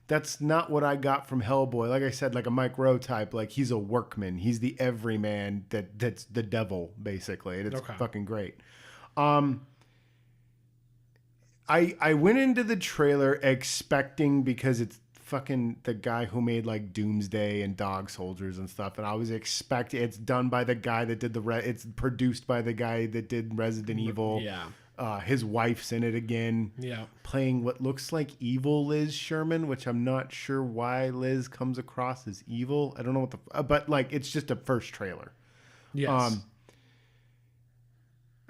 That's not what I got from Hellboy. Like I said, like a Mike Rowe type. Like, he's a workman. He's the everyman that's the devil, basically. And it's fucking great. I went into the trailer expecting, because it's fucking the guy who made like Doomsday and Dog Soldiers and stuff, and I was expecting, it's done by the guy that did it's produced by the guy that did Resident Evil. Yeah. His wife's in it again. Yeah. Playing what looks like evil Liz Sherman, which I'm not sure why Liz comes across as evil. I don't know what but like, it's just a first trailer. Yes.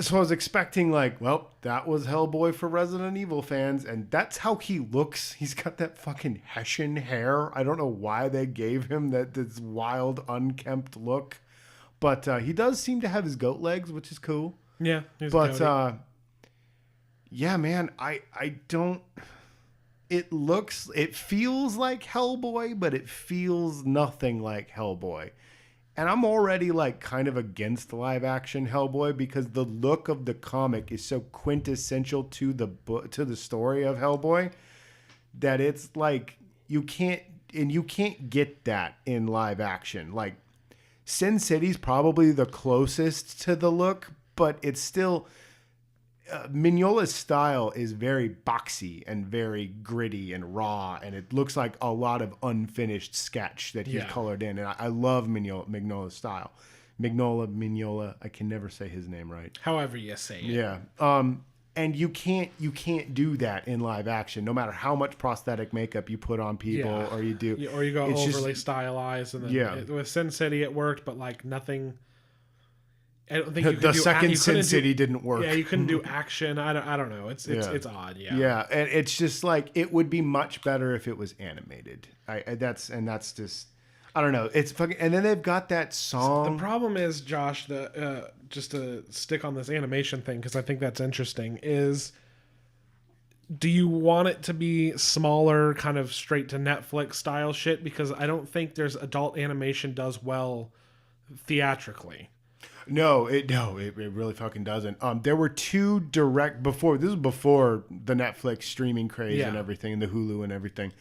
So I was expecting like, well, that was Hellboy for Resident Evil fans, and that's how he looks. He's got that fucking Hessian hair. I don't know why they gave him this wild, unkempt look, but he does seem to have his goat legs, which is cool. Yeah, but yeah, man, I don't. It feels like Hellboy, but it feels nothing like Hellboy. And I'm already like kind of against live action Hellboy because the look of the comic is so quintessential to the story of Hellboy that it's like you can't get that in live action. Like, Sin City's probably the closest to the look, but it's still Mignola's style is very boxy and very gritty and raw, and it looks like a lot of unfinished sketch that he's colored in. And I love Mignola's style. Mignola, I can never say his name right. However you say it. Yeah. And you can't do that in live action, no matter how much prosthetic makeup you put on people or you do. Or you go overly stylized. And then with Sin City it worked, but like nothing. I don't think you could the second Sin City didn't work. Yeah, you couldn't do action. I don't know. It's odd. Yeah. Yeah, and it's just like, it would be much better if it was animated. That's just, I don't know. It's fucking. And then they've got that song. The problem is, Josh, just to stick on this animation thing, because I think that's interesting, is, do you want it to be smaller, kind of straight to Netflix style shit? Because I don't think there's adult animation does well theatrically. No, it really fucking doesn't. There were two direct before. This was before the Netflix streaming craze and everything, and the Hulu and everything.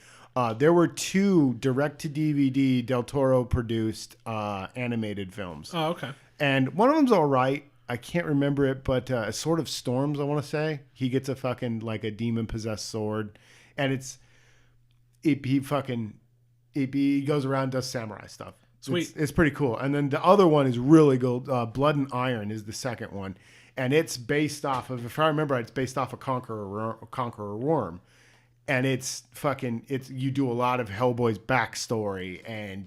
There were two direct to DVD Del Toro produced animated films. Oh, okay. And one of them's all right. I can't remember it, but Sword of Storms, I want to say. He gets a fucking like a demon possessed sword, and he goes around and does samurai stuff. Sweet. It's pretty cool. And then the other one is really good. Blood and Iron is the second one, and it's based off of, if I remember right, it's based off of Conqueror Worm. And it's you do a lot of Hellboy's backstory and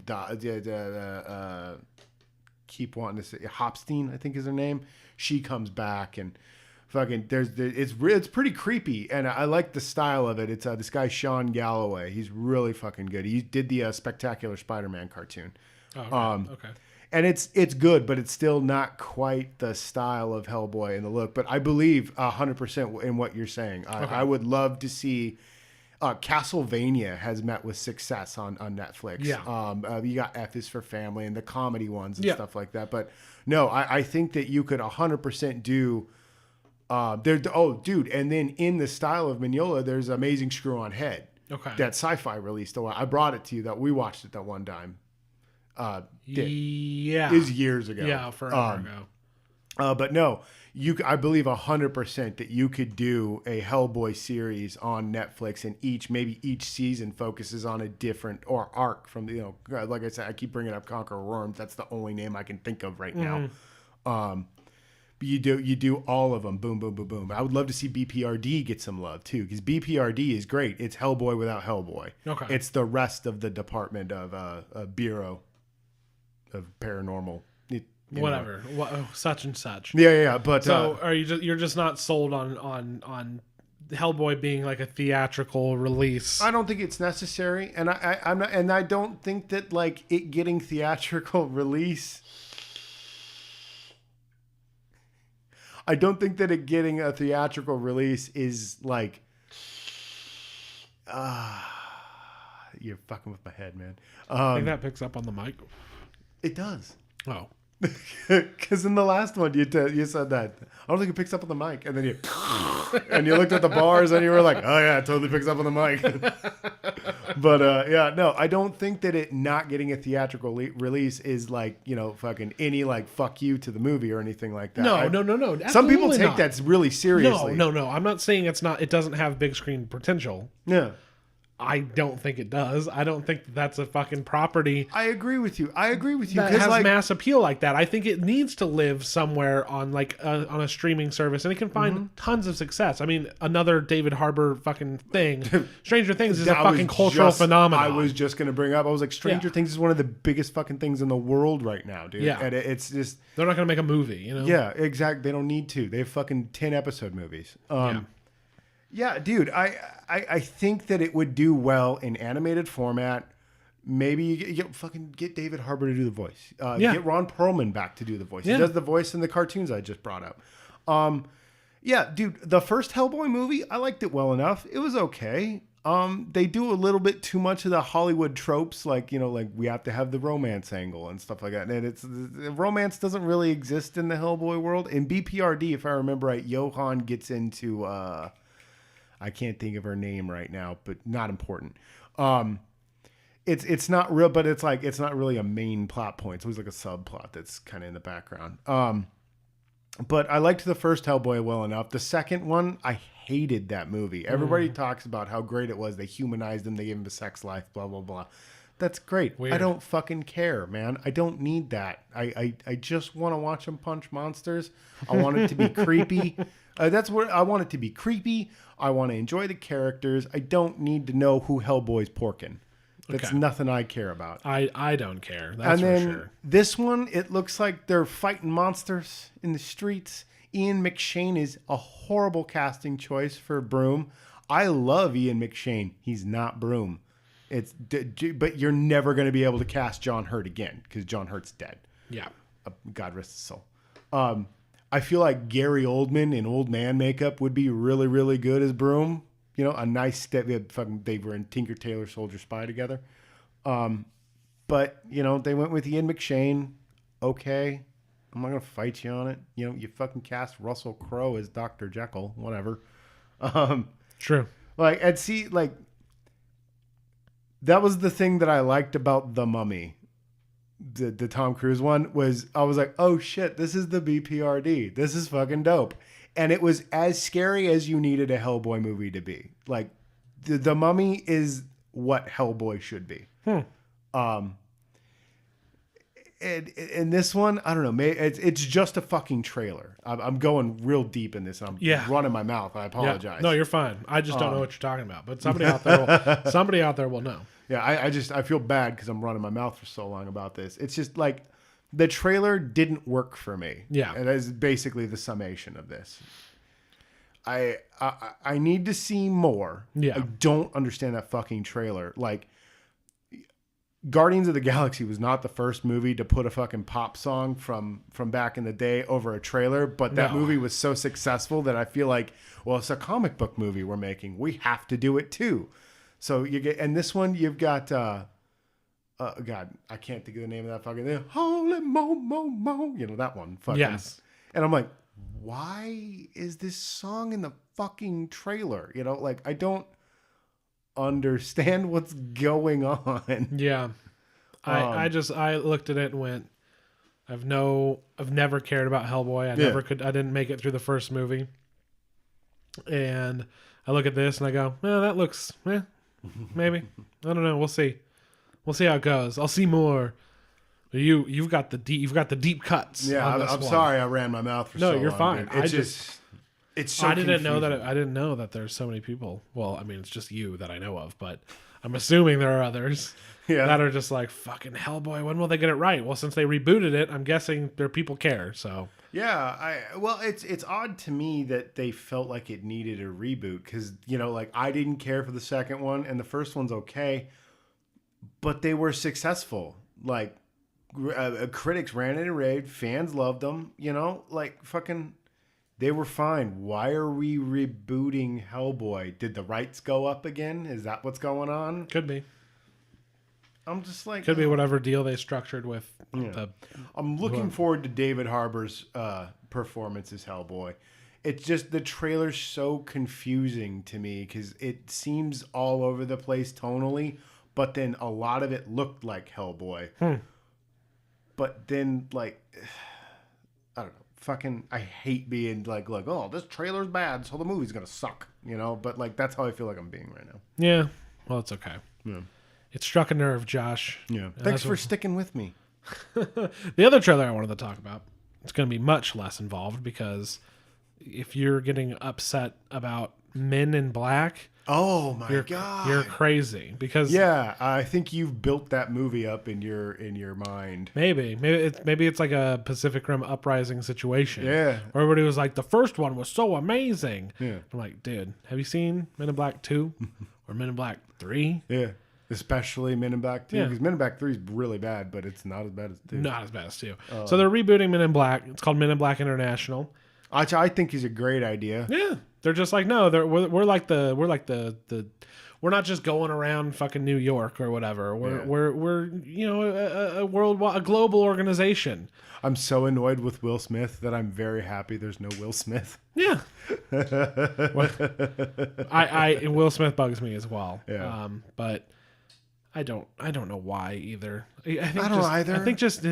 keep wanting to say Hopstein, I think is her name. She comes back and fucking it's pretty creepy, and I like the style of it. It's this guy Sean Galloway. He's really fucking good. He did the Spectacular Spider-Man cartoon. Oh, okay. And it's good, but it's still not quite the style of Hellboy and the look. But I believe 100% in what you're saying. I would love to see. Castlevania has met with success on Netflix. Yeah. You got F is for Family and the comedy ones and stuff like that. But no, I think that you could 100% do. Dude, and then in the style of Mignola, there's Amazing Screw on Head. Okay. That Sci-Fi released a while. I brought it to you. That we watched it that one time. Yeah. It was years ago. Yeah, forever ago. But no, I believe 100% that you could do a Hellboy series on Netflix, and maybe each season focuses on a different or arc from the, like I said, I keep bringing up Conqueror Worms. That's the only name I can think of right now. But you do all of them. Boom, boom, boom, boom. I would love to see BPRD get some love too, because BPRD is great. It's Hellboy without Hellboy. Okay. It's the rest of the department of Bureau of Paranormal. Anyway. Whatever, such and such. Yeah. But so you're just not sold on Hellboy being like a theatrical release? I don't think it's necessary, and I'm not, and I don't think that like it getting theatrical release. I don't think that it getting a theatrical release is like. You're fucking with my head, man. I think that picks up on the mic. It does. Oh. Because in the last one you said that I don't think it picks up on the mic, and then you and you looked at the bars and you were like, oh yeah, it totally picks up on the mic. But no, I don't think that it not getting a theatrical release is like fucking any like fuck you to the movie or anything like that. No. Some people take not. that really seriously. No. I'm not saying it's not. It doesn't have big screen potential. Yeah. I don't think it does. I don't think that's a fucking property. I agree with you. That has mass appeal like that. I think it needs to live somewhere on like on a streaming service, and it can find tons of success. I mean, another David Harbour fucking thing. Stranger Things is a fucking cultural phenomenon. I was just gonna bring up. I was like, Stranger Things is one of the biggest fucking things in the world right now, dude. Yeah, and it's just they're not gonna make a movie, Yeah, exactly. They don't need to. They have fucking 10 episode movies. Yeah, dude, I think that it would do well in animated format. Maybe you fucking get David Harbour to do the voice. Get Ron Perlman back to do the voice. He does the voice in the cartoons I just brought up. Yeah, dude, the first Hellboy movie, I liked it well enough. It was okay. They do a little bit too much of the Hollywood tropes, like we have to have the romance angle and stuff like that. And romance doesn't really exist in the Hellboy world. In BPRD, if I remember right, Johan gets into I can't think of her name right now, but not important. It's not real, but it's not really a main plot point. It's always like a subplot that's kind of in the background. But I liked the first Hellboy well enough. The second one, I hated that movie. Everybody talks about how great it was. They humanized him. They gave him a sex life, blah, blah, blah. That's great. Weird. I don't fucking care, man. I don't need that. I just want to watch him punch monsters. I want it to be creepy. That's what I want it to be creepy. I want to enjoy the characters. I don't need to know who Hellboy's porking. That's nothing I care about. I don't care. That's for sure. This one, it looks like they're fighting monsters in the streets. Ian McShane is a horrible casting choice for Broom. I love Ian McShane. He's not Broom. But you're never going to be able to cast John Hurt again because John Hurt's dead. Yeah. God rest his soul. I feel like Gary Oldman in old man makeup would be really, really good as Broom. A nice step. They were in Tinker Tailor Soldier Spy together. But, they went with Ian McShane. Okay. I'm not gonna fight you on it. You know, you fucking cast Russell Crowe as Dr. Jekyll, whatever. True. Like, and see, like, that was the thing that I liked about The Mummy. The Tom Cruise one was, I was like, oh shit, this is the BPRD. This is fucking dope. And it was as scary as you needed a Hellboy movie to be. Like, the Mummy is what Hellboy should be. And this one, I don't know. It's just a fucking trailer. I'm going real deep in this. And I'm running my mouth. I apologize. Yeah. No, you're fine. I just don't know what you're talking about. But somebody out there will know. Yeah, I feel bad because I'm running my mouth for so long about this. It's just like the trailer didn't work for me. Yeah, and that is basically the summation of this. I need to see more. Yeah, I don't understand that fucking trailer. Like, Guardians of the Galaxy was not the first movie to put a fucking pop song from back in the day over a trailer, but that movie was so successful that I feel like, well, it's a comic book movie we're making. We have to do it too. So you get, and this one you've got, God, I can't think of the name of that fucking thing. Holy mo, you know that one. Fucking, yes. And I'm like, why is this song in the fucking trailer? You know, like, I don't understand what's going on. Yeah. I looked at it and went, I've never cared about Hellboy. I didn't make it through the first movie. And I look at this and I go, that looks, maybe. I don't know. We'll see. We'll see how it goes. I'll see more. You've got the deep cuts. Yeah, I'm sorry I ran my mouth for so long. No, you're fine. It's so I didn't confusing. know I didn't know that there's so many people. Well, I mean, it's just you that I know of, but I'm assuming there are others that are just like, fucking Hellboy, when will they get it right? Well, since they rebooted it, I'm guessing their people care. So yeah, it's odd to me that they felt like it needed a reboot because, you know, like, I didn't care for the second one and the first one's okay, but they were successful. Like, critics ran it and raved, fans loved them, you know, like, fucking, they were fine. Why are we rebooting Hellboy? Did the rights go up again? Is that what's going on? could be. I'm just like, Could be whatever deal they structured with. I'm looking forward to David Harbour's performance as Hellboy. It's just the trailer's so confusing to me because it seems all over the place tonally, but then a lot of it looked like Hellboy. But then, like, I don't know. Fucking, I hate being like, oh, this trailer's bad, so the movie's gonna suck, you know. But like, that's how I feel like I'm being right now. Yeah. Well, it's okay. Yeah. It struck a nerve, Josh. Yeah. Thanks for sticking with me. The other trailer I wanted to talk about, it's going to be much less involved because if you're getting upset about Men in Black, oh my God, you're crazy. Because I think you've built that movie up in your mind. Maybe it's like a Pacific Rim Uprising situation. Yeah. Where everybody was like, the first one was so amazing. Yeah. I'm like, dude, have you seen Men in Black 2 or Men in Black 3? Yeah. Especially Men in Black 2. Because Men in Black 3 is really bad, but it's not as bad as 2. Not as bad as 2. So they're rebooting Men in Black. It's called Men in Black International. Which I think is a great idea. Yeah. They're just like, no, we're not just going around fucking New York or whatever. We're you know, a global organization. I'm so annoyed with Will Smith that I'm very happy there's no Will Smith. Yeah. Will Smith bugs me as well. Yeah. But I don't know why either. I don't either. I think just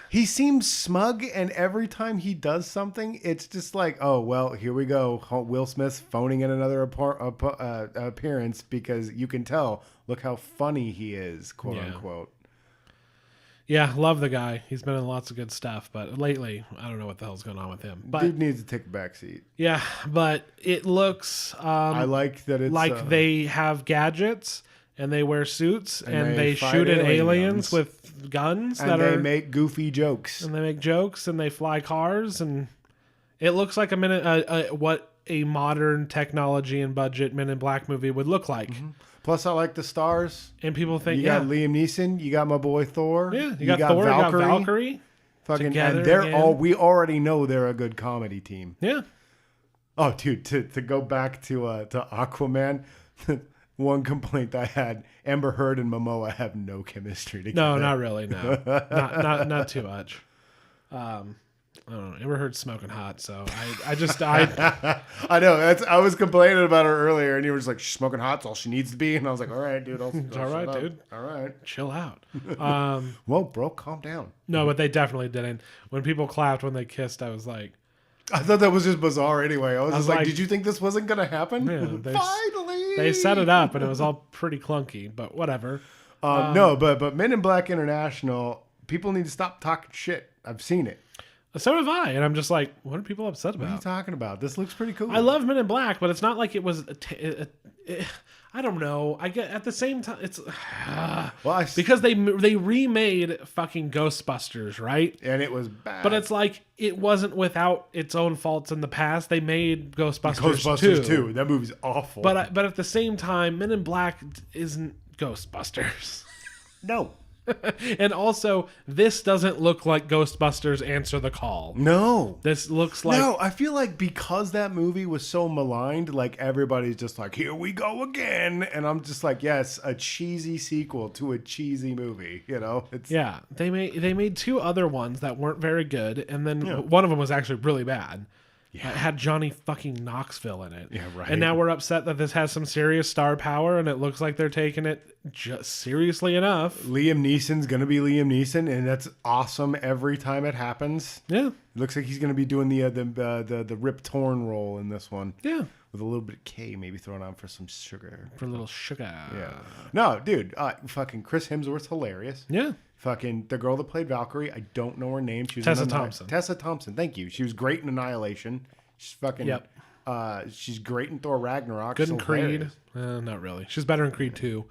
he seems smug, and every time he does something, it's just like, oh well, here we go. Will Smith's phoning in another appearance because you can tell. Look how funny he is, quote unquote. Yeah, love the guy. He's been in lots of good stuff, but lately, I don't know what the hell's going on with him. But dude needs to take a back seat. Yeah, but it looks. I like that it's like they have gadgets. And they wear suits, and they shoot at aliens with guns. And they make goofy jokes. And they make jokes, and they fly cars, and it looks like what a modern technology and budget Men in Black movie would look like. Mm-hmm. Plus, I like the stars. And people think, you got Liam Neeson, you got my boy Thor. Yeah, you got Thor, Valkyrie. You got Valkyrie. Fucking, and they're we already know they're a good comedy team. Yeah. Oh, dude, to go back to Aquaman. One complaint I had: Amber Heard and Momoa have no chemistry together. No, not really. No, not too much. I don't know. Ever heard Smoking Hot? So I I know. I was complaining about her earlier, and you were just like, she's smoking hot. It's all she needs to be. And I was like, all right, dude. It's all right, dude. All right. Chill out. Whoa, bro, calm down. No, but they definitely didn't. When people clapped when they kissed, I was like, I thought that was just bizarre anyway. I was just like, did you think this wasn't going to happen? Yeah, Finally! They set it up, and it was all pretty clunky, but whatever. No, but Men in Black International, people need to stop talking shit. I've seen it. So have I, and I'm just like, what are people upset What are you about? talking about? This looks pretty cool. I love Men in Black, but it's not like it was. I don't know. I get at the same time it's because they remade fucking Ghostbusters, right? And it was bad. But it's like it wasn't without its own faults in the past. They made Ghostbusters 2. That movie's awful. But at the same time, Men in Black isn't Ghostbusters. No. And also, this doesn't look like Ghostbusters Answer the Call. No. This looks like... No, I feel like because that movie was so maligned, like everybody's just like, here we go again. And I'm just like, yes, a cheesy sequel to a cheesy movie, you know? Yeah, they made 2 other ones that weren't very good, and then one of them was actually really bad. Yeah. It had Johnny fucking Knoxville in it. Yeah, right. And now we're upset that this has some serious star power, and it looks like they're taking it just seriously enough. Liam Neeson's going to be Liam Neeson, and that's awesome every time it happens. Yeah. It looks like he's going to be doing the Rip Torn role in this one. Yeah. With a little bit of K maybe thrown on for some sugar. For a little sugar. Yeah. No, dude, fucking Chris Hemsworth's hilarious. Yeah. Fucking the girl that played Valkyrie, I don't know her name. She was Tessa Thompson. Tessa Thompson, thank you. She was great in Annihilation. She's fucking. Yep. She's great in Thor Ragnarok. Good in Creed. Not really. She's better in Creed 2.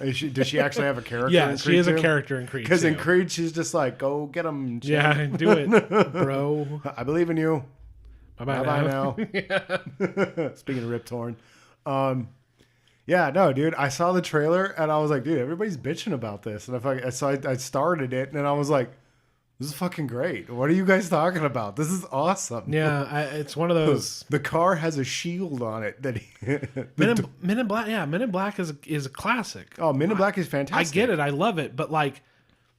Does she actually have a character? Yeah, in Creed she is 2? a character in Creed. Because in Creed, she's just like, go get him. Yeah, do it, bro. I believe in you. Bye now. Speaking of Rip Torn. Yeah, no, dude. I saw the trailer and I was like, dude, everybody's bitching about this. And I started it and I was like, this is fucking great. What are you guys talking about? This is awesome. Yeah, it's one of those. The car has a shield on it that Men in Black. Yeah, Men in Black is a classic. Oh, Men in Black is fantastic. I get it. I love it. But like,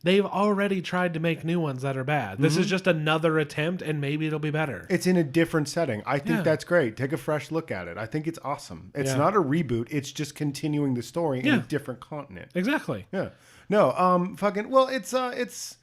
they've already tried to make new ones that are bad. This is just another attempt, and maybe it'll be better. It's in a different setting. I think that's great. Take a fresh look at it. I think it's awesome. It's not a reboot. It's just continuing the story in a different continent. Exactly. Yeah. No. Fucking. Well, it's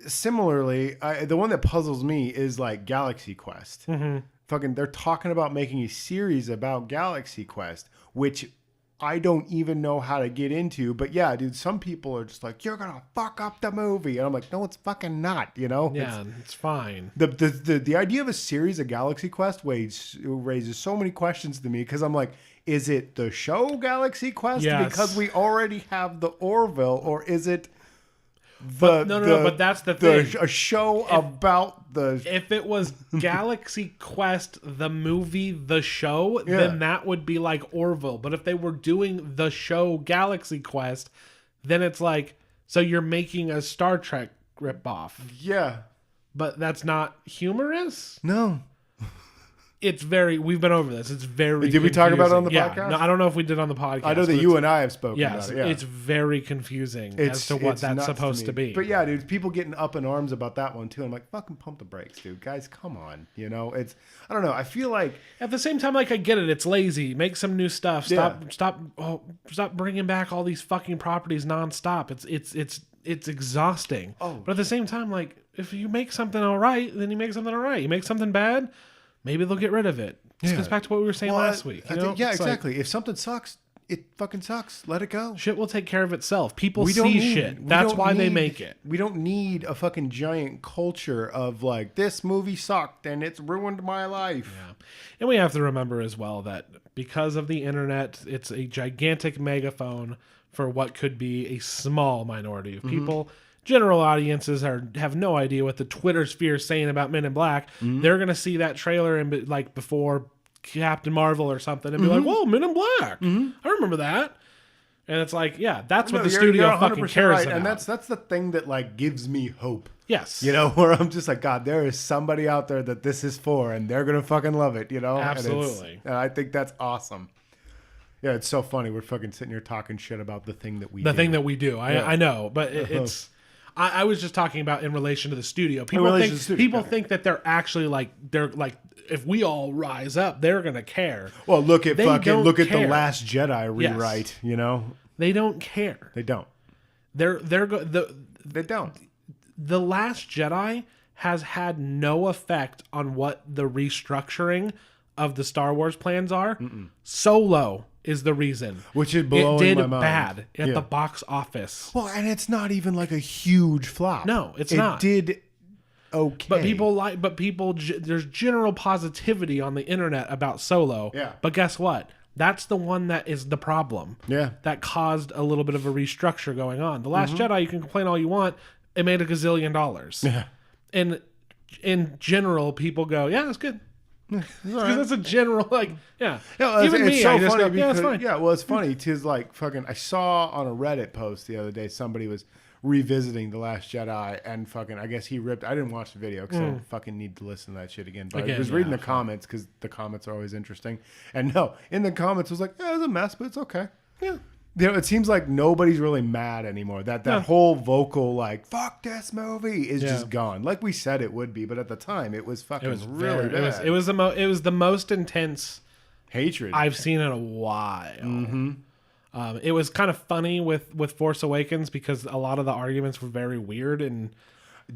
similarly. The one that puzzles me is like Galaxy Quest. Mm-hmm. Fucking. They're talking about making a series about Galaxy Quest, which I don't even know how to get into, but yeah, dude, some people are just like, you're gonna fuck up the movie, and I'm like, no, it's fucking not, you know? Yeah, it's fine. The idea of a series of Galaxy Quest raises so many questions to me, because I'm like, is it the show Galaxy Quest because we already have the Orville, or is it but that's the thing. A show about the... If it was Galaxy Quest, the movie, the show, then that would be like Orville. But if they were doing the show Galaxy Quest, then it's like, so you're making a Star Trek ripoff. Yeah. But that's not humorous? No. It's very... We've been over this. It's very Did we talk about it on the podcast? No, I don't know if we did on the podcast. I know that you and I have spoken about it. Yeah. It's very confusing as to what that's supposed to be. But yeah, dude, people getting up in arms about that one too. I'm like, fucking pump the brakes, dude. Guys, come on. You know, it's... I don't know. I feel like... At the same time, like, I get it. It's lazy. Make some new stuff. Stop bringing back all these fucking properties nonstop. It's exhausting. Oh. But at the same time, like, if you make something all right, then you make something all right. You make something bad, maybe they'll get rid of it. This goes back to what we were saying last week. You know? Exactly. Like, if something sucks, it fucking sucks. Let it go. Shit will take care of itself. People see shit. That's why they make it. We don't need a fucking giant culture of like, this movie sucked and it's ruined my life. Yeah. And we have to remember as well that because of the internet, it's a gigantic megaphone for what could be a small minority of people. General audiences have no idea what the Twitter sphere is saying about Men in Black. They're going to see that trailer and be, like before Captain Marvel or something and be like, whoa, Men in Black. I remember that. And it's like, yeah, that's what the studio fucking cares about. And that's the thing that like gives me hope. Yes. You know, where I'm just like, God, there is somebody out there that this is for and they're going to fucking love it, you know? Absolutely. And I think that's awesome. Yeah, it's so funny. We're fucking sitting here talking shit about the thing that we do. The thing that we do. I know, but it's... I was just talking about in relation to the studio. People think that they're actually like if we all rise up, they're gonna care. Well, look at at the Last Jedi rewrite. Yes. They don't care. They don't. They don't. The Last Jedi has had no effect on what the restructuring of the Star Wars plans are. Solo is the reason. Which is blowing my mind. It did bad at the box office. Well, and it's not even like a huge flop. No, it's not. It did okay. There's general positivity on the internet about Solo. Yeah. But guess what? That's the one that is the problem. Yeah. That caused a little bit of a restructure going on. The Last Jedi, you can complain all you want. It made $1 gazillion. Yeah. And in general, people go, yeah, it's good. Because that's a general, Yeah, even me, so I just funny go, it's fine. Yeah, well, it's funny. Tis like fucking, I saw on a Reddit post the other day, somebody was revisiting The Last Jedi and fucking, I guess he ripped, I didn't watch the video because I don't fucking need to listen to that shit again. But I was reading the comments because the comments are always interesting. And in the comments it was like, yeah, it's a mess, but it's okay. Yeah. It seems like nobody's really mad anymore. That whole vocal like "fuck this movie" is just gone. Like we said it would be, but at the time it was fucking really bad. It was the most intense hatred I've seen in a while. It was kind of funny with Force Awakens because a lot of the arguments were very weird and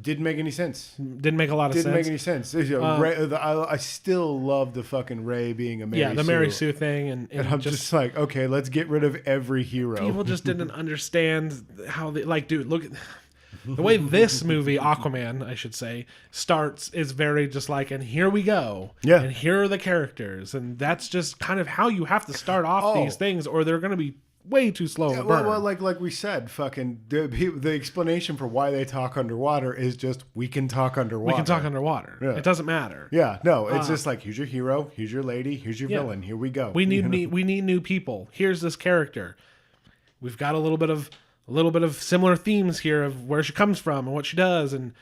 didn't make any sense. Didn't make a lot of sense. Didn't make any sense. I still love the fucking Rey being a Mary Sue. Yeah, the Mary Sue thing. And I'm just like, okay, let's get rid of every hero. People just didn't understand how they... Like, dude, look... The way this movie, Aquaman, I should say, starts is very just like, and here we go. Yeah. And here are the characters. And that's just kind of how you have to start off these things, or they're going to be way too slow to burn. Well, like we said, fucking the explanation for why they talk underwater is just we can talk underwater. We can talk underwater. Yeah. It doesn't matter. Yeah, no, it's just like here's your hero, here's your lady, here's your villain. Here we go. We need new people. Here's this character. We've got a little bit of similar themes here of where she comes from and what she does. And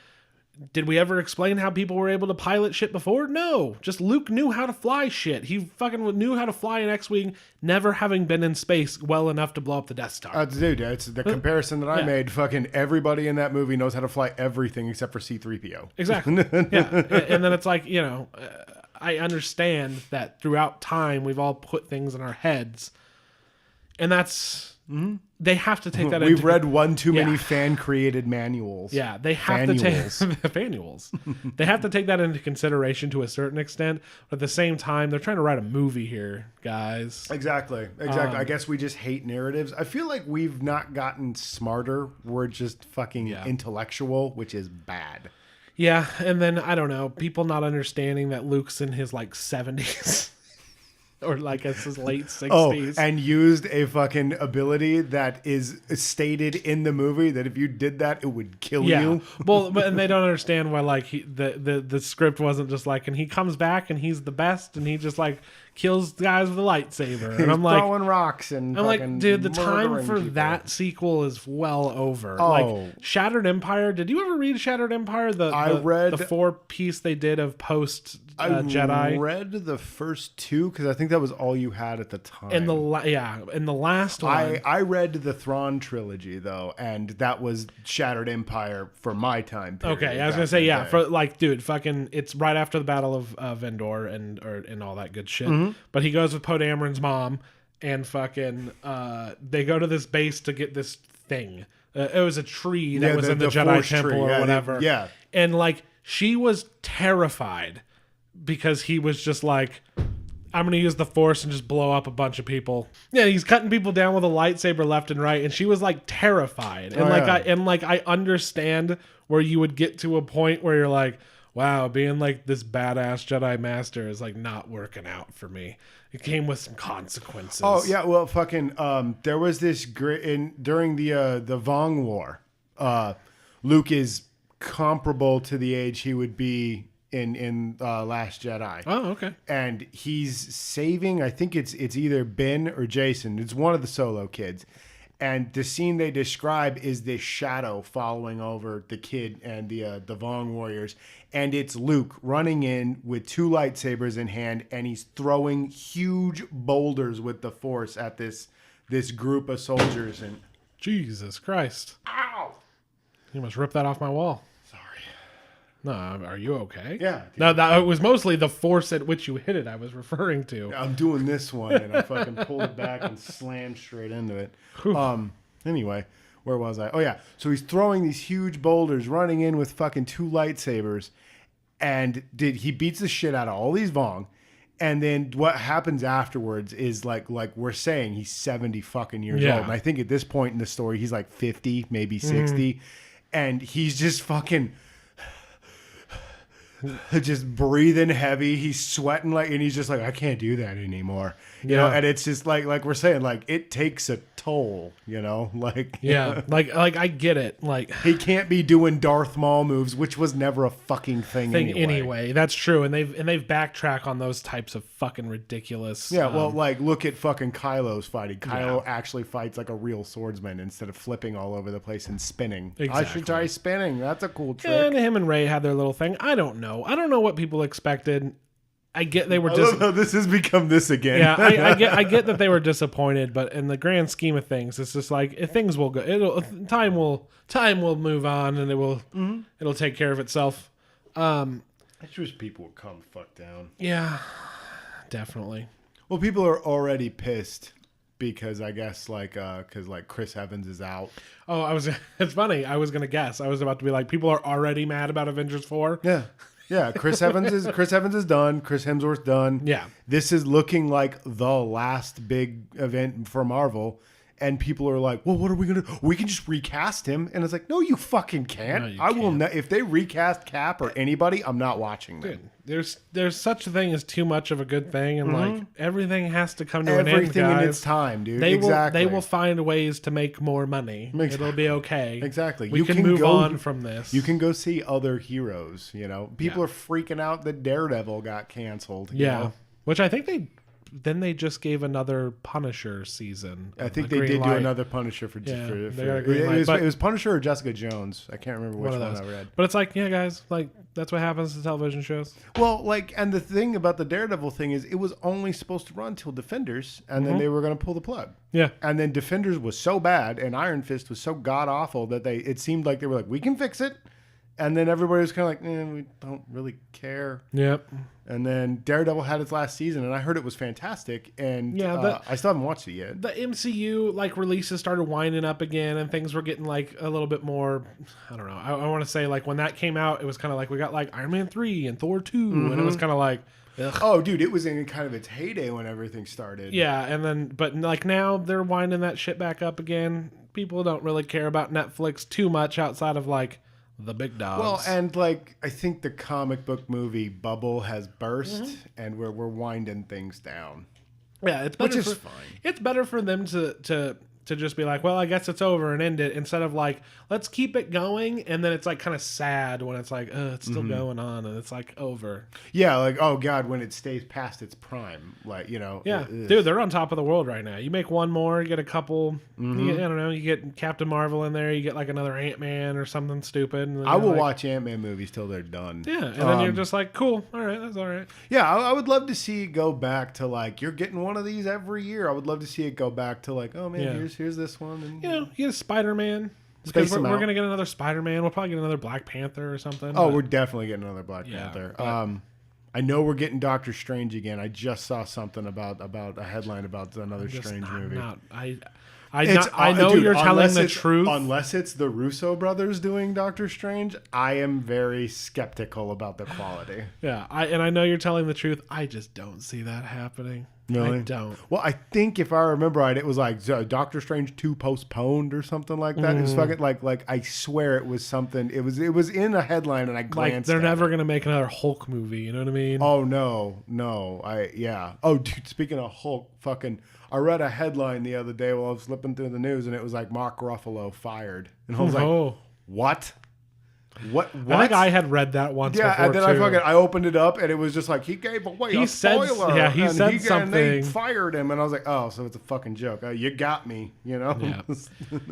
did we ever explain how people were able to pilot shit before? No. Just Luke knew how to fly shit. He fucking knew how to fly an X-Wing, never having been in space well enough to blow up the Death Star. Dude, it's the comparison that I made. Fucking everybody in that movie knows how to fly everything except for C-3PO. Exactly. Yeah. And then it's like, I understand that throughout time we've all put things in our heads. And that's... They have to take that. We've read one too many fan-created manuals. Yeah, they have to take manuals. They have to take that into consideration to a certain extent. But at the same time, they're trying to write a movie here, guys. Exactly. I guess we just hate narratives. I feel like we've not gotten smarter. We're just fucking intellectual, which is bad. Yeah, and then I don't know, people not understanding that Luke's in his 70s. Or it's his late 60s. Oh, and used a fucking ability that is stated in the movie that if you did that, it would kill you. Well, and they don't understand why the script wasn't just and he comes back and he's the best and he just kills guys with a lightsaber. And I'm throwing rocks and I'm dude, the time for people. That sequel is well over. Oh. Shattered Empire. Did you ever read Shattered Empire? I read the 4-piece they did of post Jedi. I read the first 2 because I think that was all you had at the time. And the last one, I read the Thrawn trilogy though, and that was Shattered Empire for my time period. Okay, I was gonna say for dude, fucking, it's right after the Battle of Endor and all that good shit. Mm-hmm. But he goes with Poe Dameron's mom, and fucking they go to this base to get this thing. It was a tree that was in the Jedi Temple or whatever. And she was terrified because he was just I'm going to use the Force and just blow up a bunch of people. Yeah, he's cutting people down with a lightsaber left and right, and she was terrified. And I understand where you would get to a point where you're like, wow, being this badass Jedi Master is not working out for me. It came with some consequences. Oh yeah, well, fucking, there was this great during the Vong War. Luke is comparable to the age he would be in Last Jedi. Oh, okay. And he's saving, I think it's either Ben or Jason. It's one of the Solo kids. And the scene they describe is this shadow following over the kid and the Vong warriors. And it's Luke running in with 2 lightsabers in hand, and he's throwing huge boulders with the Force at this group of soldiers. And Jesus Christ. Ow! You must rip that off my wall. Sorry. No, are you okay? Yeah. Dude. No, that it was mostly the force at which you hit it I was referring to. I'm doing this one, and I fucking pulled it back and slammed straight into it. Anyway, where was I? Oh, yeah. So he's throwing these huge boulders, running in with fucking 2 lightsabers, and he beats the shit out of all these Vong. And then what happens afterwards is like we're saying, he's 70 fucking years old. And I think at this point in the story, he's like 50, maybe 60. And he's just fucking just breathing heavy. He's sweating and he's just like, I can't do that anymore. You know, and it's just like we're saying, like, it takes a toll, you know, like, yeah, like I get it. Like, he can't be doing Darth Maul moves, which was never a fucking thing anyway. That's true. And they've backtracked on those types of fucking ridiculous. Yeah. Well, like, look at fucking Kylo's fighting. Kylo actually fights like a real swordsman instead of flipping all over the place and spinning. Exactly. I should try spinning. That's a cool trick. And him and Rey had their little thing. I don't know what people expected. I get they were this has become this again. Yeah, I get that they were disappointed, but in the grand scheme of things, it's just like things will go. Time will move on, and it'll take care of itself. I just wish people would calm the fuck down. Yeah, definitely. Well, people are already pissed because I guess because Chris Evans is out. Oh, it's funny. I was gonna guess. I was about to be like, people are already mad about Avengers 4. Yeah. Yeah, Chris Evans is done. Chris Hemsworth's done. Yeah. This is looking like the last big event for Marvel. And people are like, well, what are we going to do? We can just recast him. And it's like, no, you fucking can't. No, you I will can't. not. If they recast Cap or anybody, I'm not watching them. Dude, there's such a thing as too much of a good thing. And like everything has to come to an end, Everything guys. in its time, dude. They will find ways to make more money. Exactly. It'll be okay. Exactly. We can move on from this. You can go see other heroes, you know. People are freaking out that Daredevil got canceled. You know? Which I think they just gave another Punisher season. I think they did do another Punisher for it was Punisher or Jessica Jones. I can't remember which one I read. But it's like, yeah, guys, like that's what happens to television shows. Well, like, and the thing about the Daredevil thing is it was only supposed to run till Defenders, and then they were going to pull the plug. Yeah. And then Defenders was so bad, and Iron Fist was so god awful that it seemed like they were like, we can fix it. And then everybody was kind of like, we don't really care. Yep. And then Daredevil had its last season, and I heard it was fantastic. And I still haven't watched it yet. The MCU releases started winding up again, and things were getting like a little bit more. I don't know. I want to say like when that came out, it was kind of like we got like Iron Man 3 and Thor 2, and it was kind of like. Ugh. Oh, dude, it was in kind of its heyday when everything started. Yeah, and then but like now they're winding that shit back up again. People don't really care about Netflix too much outside of like. The big dogs. Well, and like I think the comic book movie bubble has burst, and we're winding things down. Yeah, it's better. Which is fine. It's better for them to just be like, well, I guess it's over and end it, instead of like, let's keep it going, and then it's like kind of sad when it's like, it's still going on, and it's like over. Yeah, like, oh god, when it stays past its prime, like, you know. Yeah, dude, they're on top of the world right now. You make one more, you get a couple. You get, I don't know, you get Captain Marvel in there, you get like another Ant-Man or something stupid. And I will watch Ant-Man movies till they're done. Yeah, and then you're just like, cool, all right, that's all right. Yeah, I would love to see it go back to like, you're getting one of these every year. I would love to see it go back to like, oh man, here's this one. And, you know, you get a Spider-Man. Because we're going to get another Spider-Man. We'll probably get another Black Panther or something. Oh, we're definitely getting another Black Panther. I know we're getting Doctor Strange again. I just saw something about a headline about another Strange movie. I know you're telling the truth. Unless it's the Russo brothers doing Doctor Strange, I am very skeptical about the quality. Yeah, I know you're telling the truth. I just don't see that happening. Really? I don't. Well, I think if I remember right, it was like Doctor Strange 2 postponed or something like that. It was fucking like I swear it was something. It was in a headline and I glanced. Like they're never gonna make another Hulk movie. You know what I mean? Oh no. Oh, dude. Speaking of Hulk, I read a headline the other day while I was flipping through the news, and it was like Mark Ruffalo fired, and I was like, what? What? I think I had read that once. Yeah, before and then too. I opened it up, and it was just like he gave away a spoiler. He said something. And they fired him, and I was like, oh, so it's a fucking joke. You got me, you know. Yeah.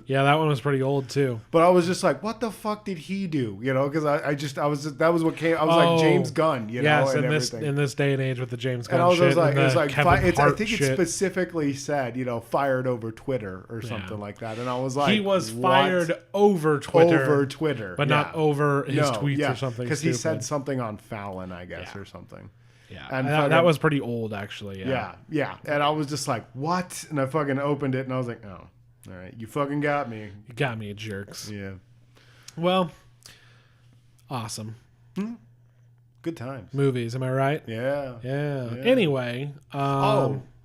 Yeah, that one was pretty old too. But I was just like, what the fuck did he do? You know, because that was what came. I was like James Gunn, you know, yes, and in this day and age with the James Gunn and I was shit, like, I think shit. it specifically said, you know, fired over Twitter or something like that, and I was like, he was fired over Twitter, but not over his tweets or something. Because he said something on Fallon, I guess, or something. Yeah, and that was pretty old, actually. Yeah. And I was just like, what? And I fucking opened it, and I was like, oh, all right, you fucking got me. You got me, jerks. Yeah. Well, awesome. Good times. Movies, am I right? Yeah. Anyway.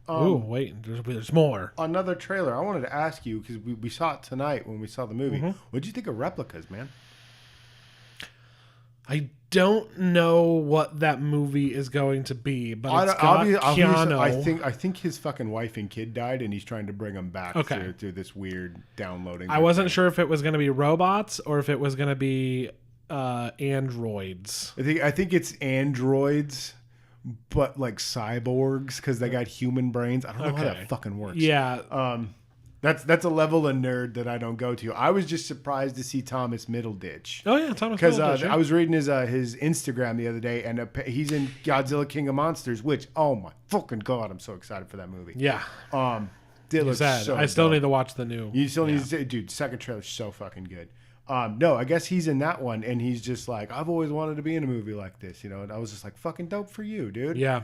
Wait, there's more. Another trailer. I wanted to ask you, because we saw it tonight when we saw the movie. What did you think of Replicas, man? I don't know what that movie is going to be, but it's got Keanu. I think his fucking wife and kid died, and he's trying to bring them back through this weird downloading. I wasn't sure if it was going to be robots or if it was going to be androids. I think it's androids, but like cyborgs because they got human brains. I don't know how that fucking works. Yeah. That's a level of nerd that I don't go to. I was just surprised to see Thomas Middleditch. Oh yeah, Thomas Middleditch. Because I was reading his Instagram the other day, and he's in Godzilla King of Monsters, which, oh my fucking god, I'm so excited for that movie. Yeah. It looks so I still need to watch the new. You still need to, dude. Second trailer's so fucking good. No, I guess he's in that one, and he's just like, I've always wanted to be in a movie like this, you know. And I was just like, fucking dope for you, dude. Yeah.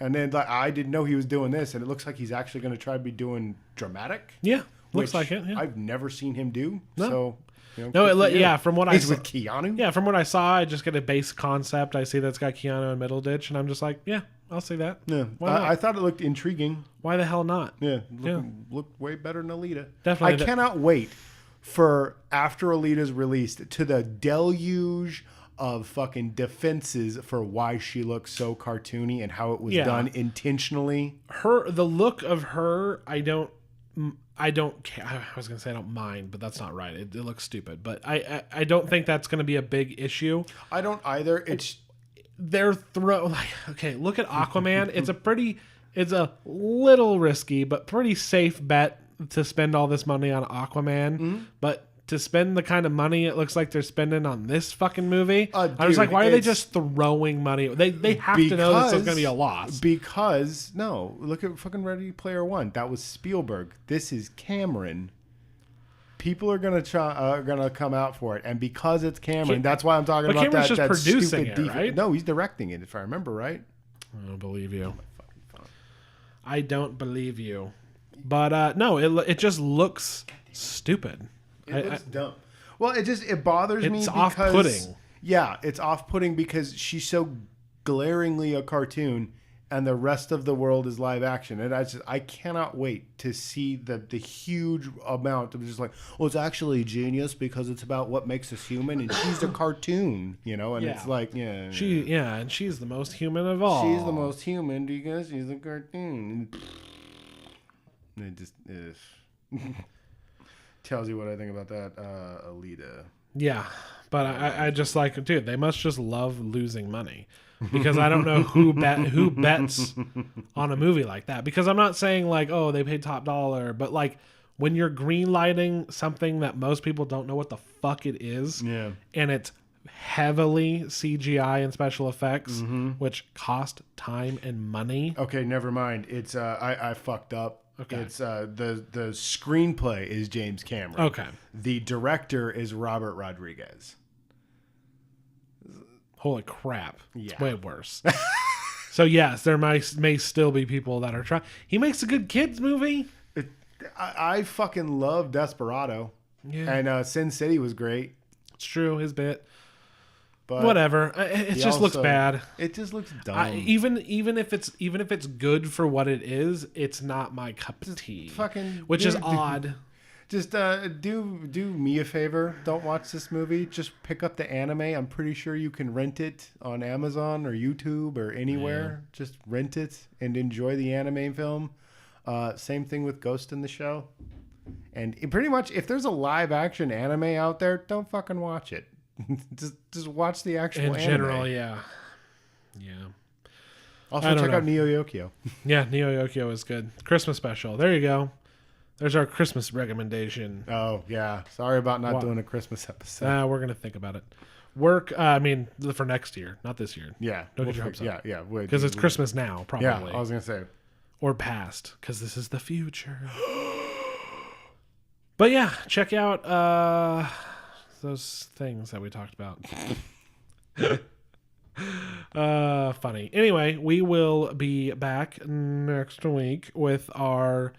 And then I didn't know he was doing this, and it looks like he's actually going to try to be doing dramatic. Yeah, looks like it. Yeah. I've never seen him do. No. So, you know, from what he's with Keanu. Yeah, from what I saw, I just get a base concept. I see that's got Keanu and Middleditch, and I'm just like, yeah, I'll see that. Yeah, I thought it looked intriguing. Why the hell not? Yeah, looked way better than Alita. Definitely. I cannot wait for after Alita's released to the deluge of fucking defenses for why she looks so cartoony and how it was done intentionally. The look of her, I don't care. I was gonna say I don't mind, but that's not right. It looks stupid, but I don't think that's gonna be a big issue. I don't either. Look at Aquaman. It's a little risky, but pretty safe bet to spend all this money on Aquaman, but to spend the kind of money it looks like they're spending on this fucking movie, I was like, why are they just throwing money? They have to know this is going to be a loss. Because, no, look at fucking Ready Player One. That was Spielberg. This is Cameron. People are going to come out for it. And because it's Cameron, that's why I'm talking about Cameron's that. Just producing it, right? No, he's directing it, if I remember right. I don't believe you. I don't believe you. But no, it just looks stupid. It looks dumb. Well, it bothers me because... It's off-putting. Yeah, it's off-putting because she's so glaringly a cartoon and the rest of the world is live action. And I cannot wait to see the huge amount of just like, well, it's actually genius because it's about what makes us human and she's a cartoon, you know? And it's like, and she's the most human of all. She's the most human because she's a cartoon. It just tells you what I think about that Alita. Yeah, but I just like, dude, they must just love losing money because I don't know who bets on a movie like that. Because I'm not saying like, oh, they paid top dollar, but like when you're greenlighting something that most people don't know what the fuck it is, and it's heavily CGI and special effects, which cost time and money. Okay, never mind. It's I fucked up. Okay. It's the screenplay is James Cameron. Okay. The director is Robert Rodriguez. Holy crap. Yeah. It's way worse. So yes, there may still be people that are trying. He makes a good kids movie. I fucking love Desperado. Yeah. And Sin City was great. It's true, his bit. But whatever. It just looks bad. It just looks dumb. Even if it's good for what it is, it's not my cup of tea. Which is odd. Just do me a favor. Don't watch this movie. Just pick up the anime. I'm pretty sure you can rent it on Amazon or YouTube or anywhere. Yeah. Just rent it and enjoy the anime film. Same thing with Ghost in the Shell. And pretty much, if there's a live action anime out there, don't fucking watch it. just watch the actual in anime. general. Yeah. Also, check out Neo Yokio. Yeah, Neo Yokio is good. Christmas special. There you go. There's our Christmas recommendation. Oh, yeah. Sorry about not doing a Christmas episode. We're going to think about it. For next year, not this year. Yeah. Don't get your hopes up. Yeah. Because it's Christmas now, probably. Yeah, I was going to say. Or past, because this is the future. But yeah, check out those things that we talked about. Funny. Anyway, we will be back next week with our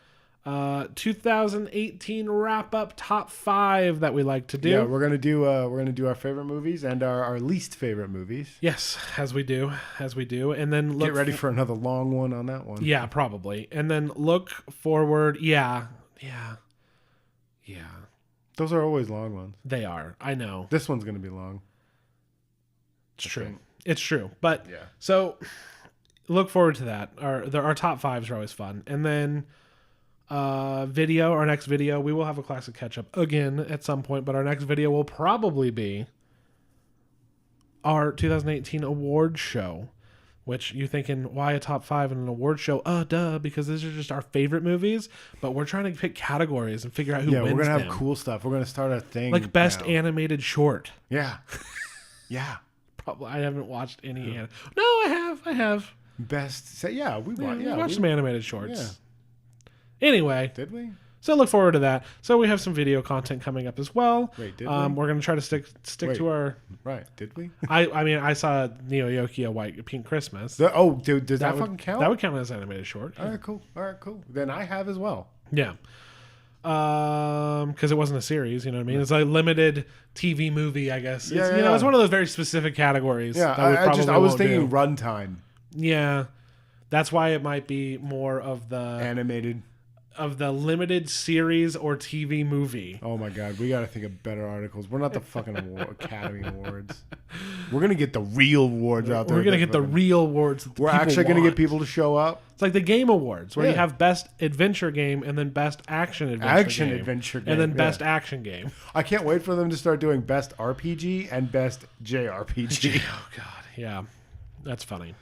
2018 wrap up top 5 that we like to do. Yeah, we're gonna do our favorite movies and our least favorite movies. Yes, as we do, and then get ready for another long one on that one. Yeah, probably, and then look forward. Yeah. Those are always long ones. They are. I know. This one's gonna be long. It's true. It's true. But yeah. So look forward to that. Our top 5s are always fun. And then our next video, we will have a classic catch up again at some point, but our next video will probably be our 2018 award show, which you thinking, why a top 5 in an award show? Duh, because these are just our favorite movies, but we're trying to pick categories and figure out who wins them. Yeah, we're going to have cool stuff. We're going to start a thing. Like best animated short. Yeah. Yeah. Probably. I haven't watched any. No, I have. Best. We watched some animated shorts. Yeah. Anyway. Did we? So look forward to that. So we have some video content coming up as well. Wait, did we? We're going to try to stick to our... Right, did we? I saw Neo Yokio Pink Christmas. Dude, does that fucking count? That would count as animated short. All right, cool. Then I have as well. Yeah. Because it wasn't a series, you know what I mean? It's like limited TV movie, I guess. It's one of those very specific categories. Yeah, I was thinking runtime. Yeah, that's why it might be more of the animated, of the limited series or TV movie. Oh my god, we got to think of better articles. We're not the fucking Academy Awards. We're gonna get the real awards out there. We're gonna get the real awards. We're actually gonna get people to show up. It's like the Game Awards, where you have best adventure game and then best action adventure game, and then best action game. I can't wait for them to start doing best RPG and best JRPG. Oh god, yeah, that's funny.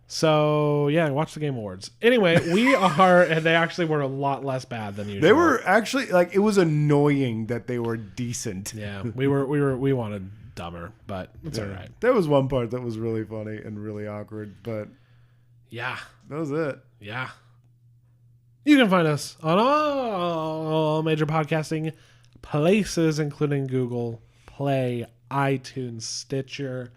So yeah, watch the Game Awards. Anyway, and they actually were a lot less bad than usual. They were actually it was annoying that they were decent. Yeah, we wanted dumber, but it's all right. There was one part that was really funny and really awkward, but yeah, that was it. Yeah. You can find us on all major podcasting places, including Google Play, iTunes, Stitcher,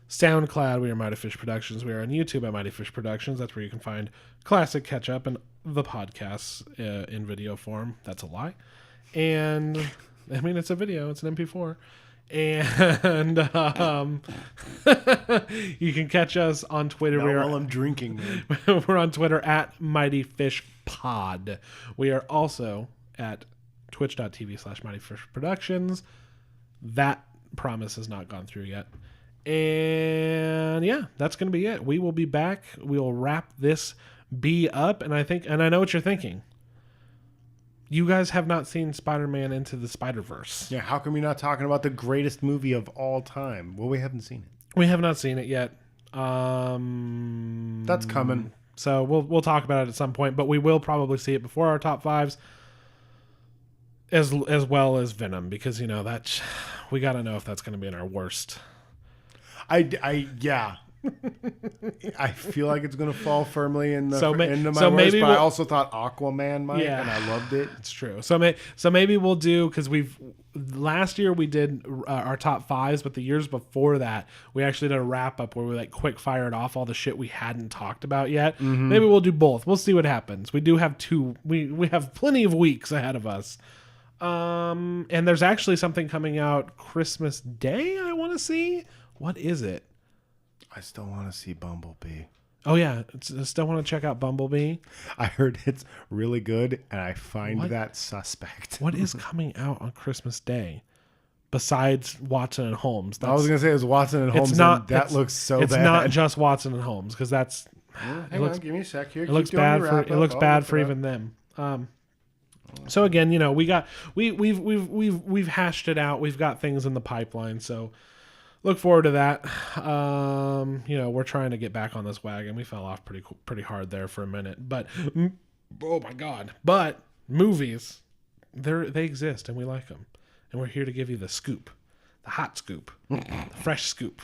SoundCloud. We are Mighty Fish Productions. We are on YouTube at Mighty Fish Productions. That's where you can find classic catch up and the podcasts in video form. That's a lie. And I mean, it's a video. It's an MP4. And you can catch us on Twitter. While I'm drinking, we're on Twitter at Mighty Fish Pod. We are also at twitch.tv/Mighty Fish Productions. That promise has not gone through yet. And yeah, that's going to be it. We will be back. We will wrap this B up. And I know what you're thinking. You guys have not seen Spider-Man Into the Spider-Verse. Yeah, how come you're not talking about the greatest movie of all time? Well, we haven't seen it. We have not seen it yet. That's coming. So we'll talk about it at some point, but we will probably see it before our top 5s, as well as Venom, because that we got to know if that's going to be in our worst. Yeah. I feel like it's going to fall firmly into my worst, but I also thought Aquaman might, and I loved it. It's true. So maybe we'll do, because last year we did our top 5s, but the years before that we actually did a wrap up where we quick fired off all the shit we hadn't talked about yet. Mm-hmm. Maybe we'll do both. We'll see what happens. We do have we have plenty of weeks ahead of us. And there's actually something coming out Christmas Day I want to see. What is it? I still want to see Bumblebee. Oh, yeah. I still want to check out Bumblebee. I heard it's really good, and I find that suspect. What is coming out on Christmas Day besides Watson and Holmes? I was going to say it was Watson and Holmes, and that looks so bad. It's not just Watson and Holmes, because that's... Hang on, give me a sec here. It looks bad for even them. So again, we've hashed it out. We've got things in the pipeline. So look forward to that. We're trying to get back on this wagon. We fell off pretty hard there for a minute, but oh my God! But movies, they exist and we like them, and we're here to give you the scoop, the hot scoop, the fresh scoop.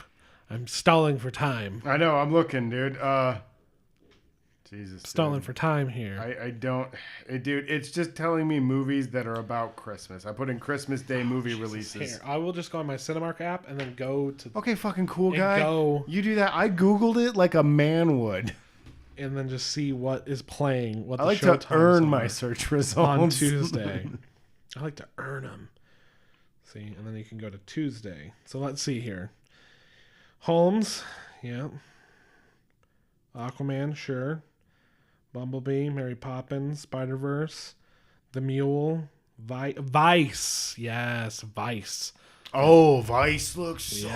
I'm stalling for time. I know. I'm looking, dude. Jesus. Stalling for time here. I don't... dude, it's just telling me movies that are about Christmas. I put in Christmas Day movie releases. Here, I will just go on my Cinemark app and then go to... Okay, fucking cool guy. Go, you do that. I Googled it like a man would. And then just see what is playing. What I like to earn my search results. On Tuesday. I like to earn them. See, and then you can go to Tuesday. So let's see here. Holmes, yeah. Aquaman, sure. Bumblebee, Mary Poppins, Spider-Verse, The Mule, Vice. Yes, Vice. Oh, Vice looks so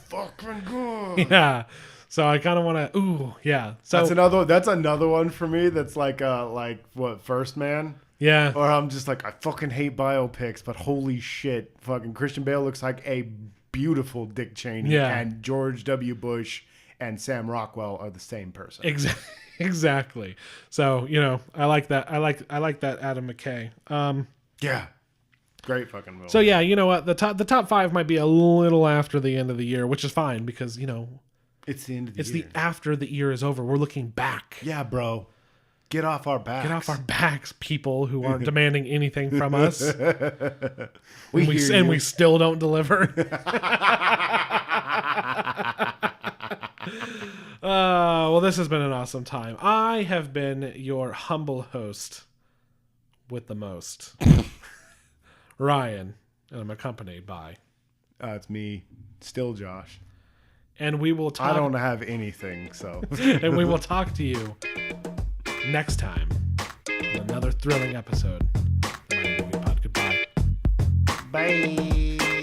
fucking good. Yeah. So I kind of want to. Ooh, yeah. So that's another one for me. That's like what, First Man? Yeah. Or I'm just like, I fucking hate biopics, but holy shit, fucking Christian Bale looks like a beautiful Dick Cheney. Yeah. And George W. Bush and Sam Rockwell are the same person. Exactly. So, I like that. I like that Adam McKay. Yeah. Great fucking movie. So yeah, you know what? The top 5 might be a little after the end of the year, which is fine because, it's the end of the year. It's the after the year is over. We're looking back. Yeah, bro. Get off our backs. Get off our backs, people who aren't demanding anything from us. We still don't deliver. Well, this has been an awesome time. I have been your humble host with the most, Ryan, and I'm accompanied by... it's me, still Josh. And we will talk... I don't have anything, so... And we will talk to you next time in another thrilling episode of My Movie Pod. Goodbye. Bye.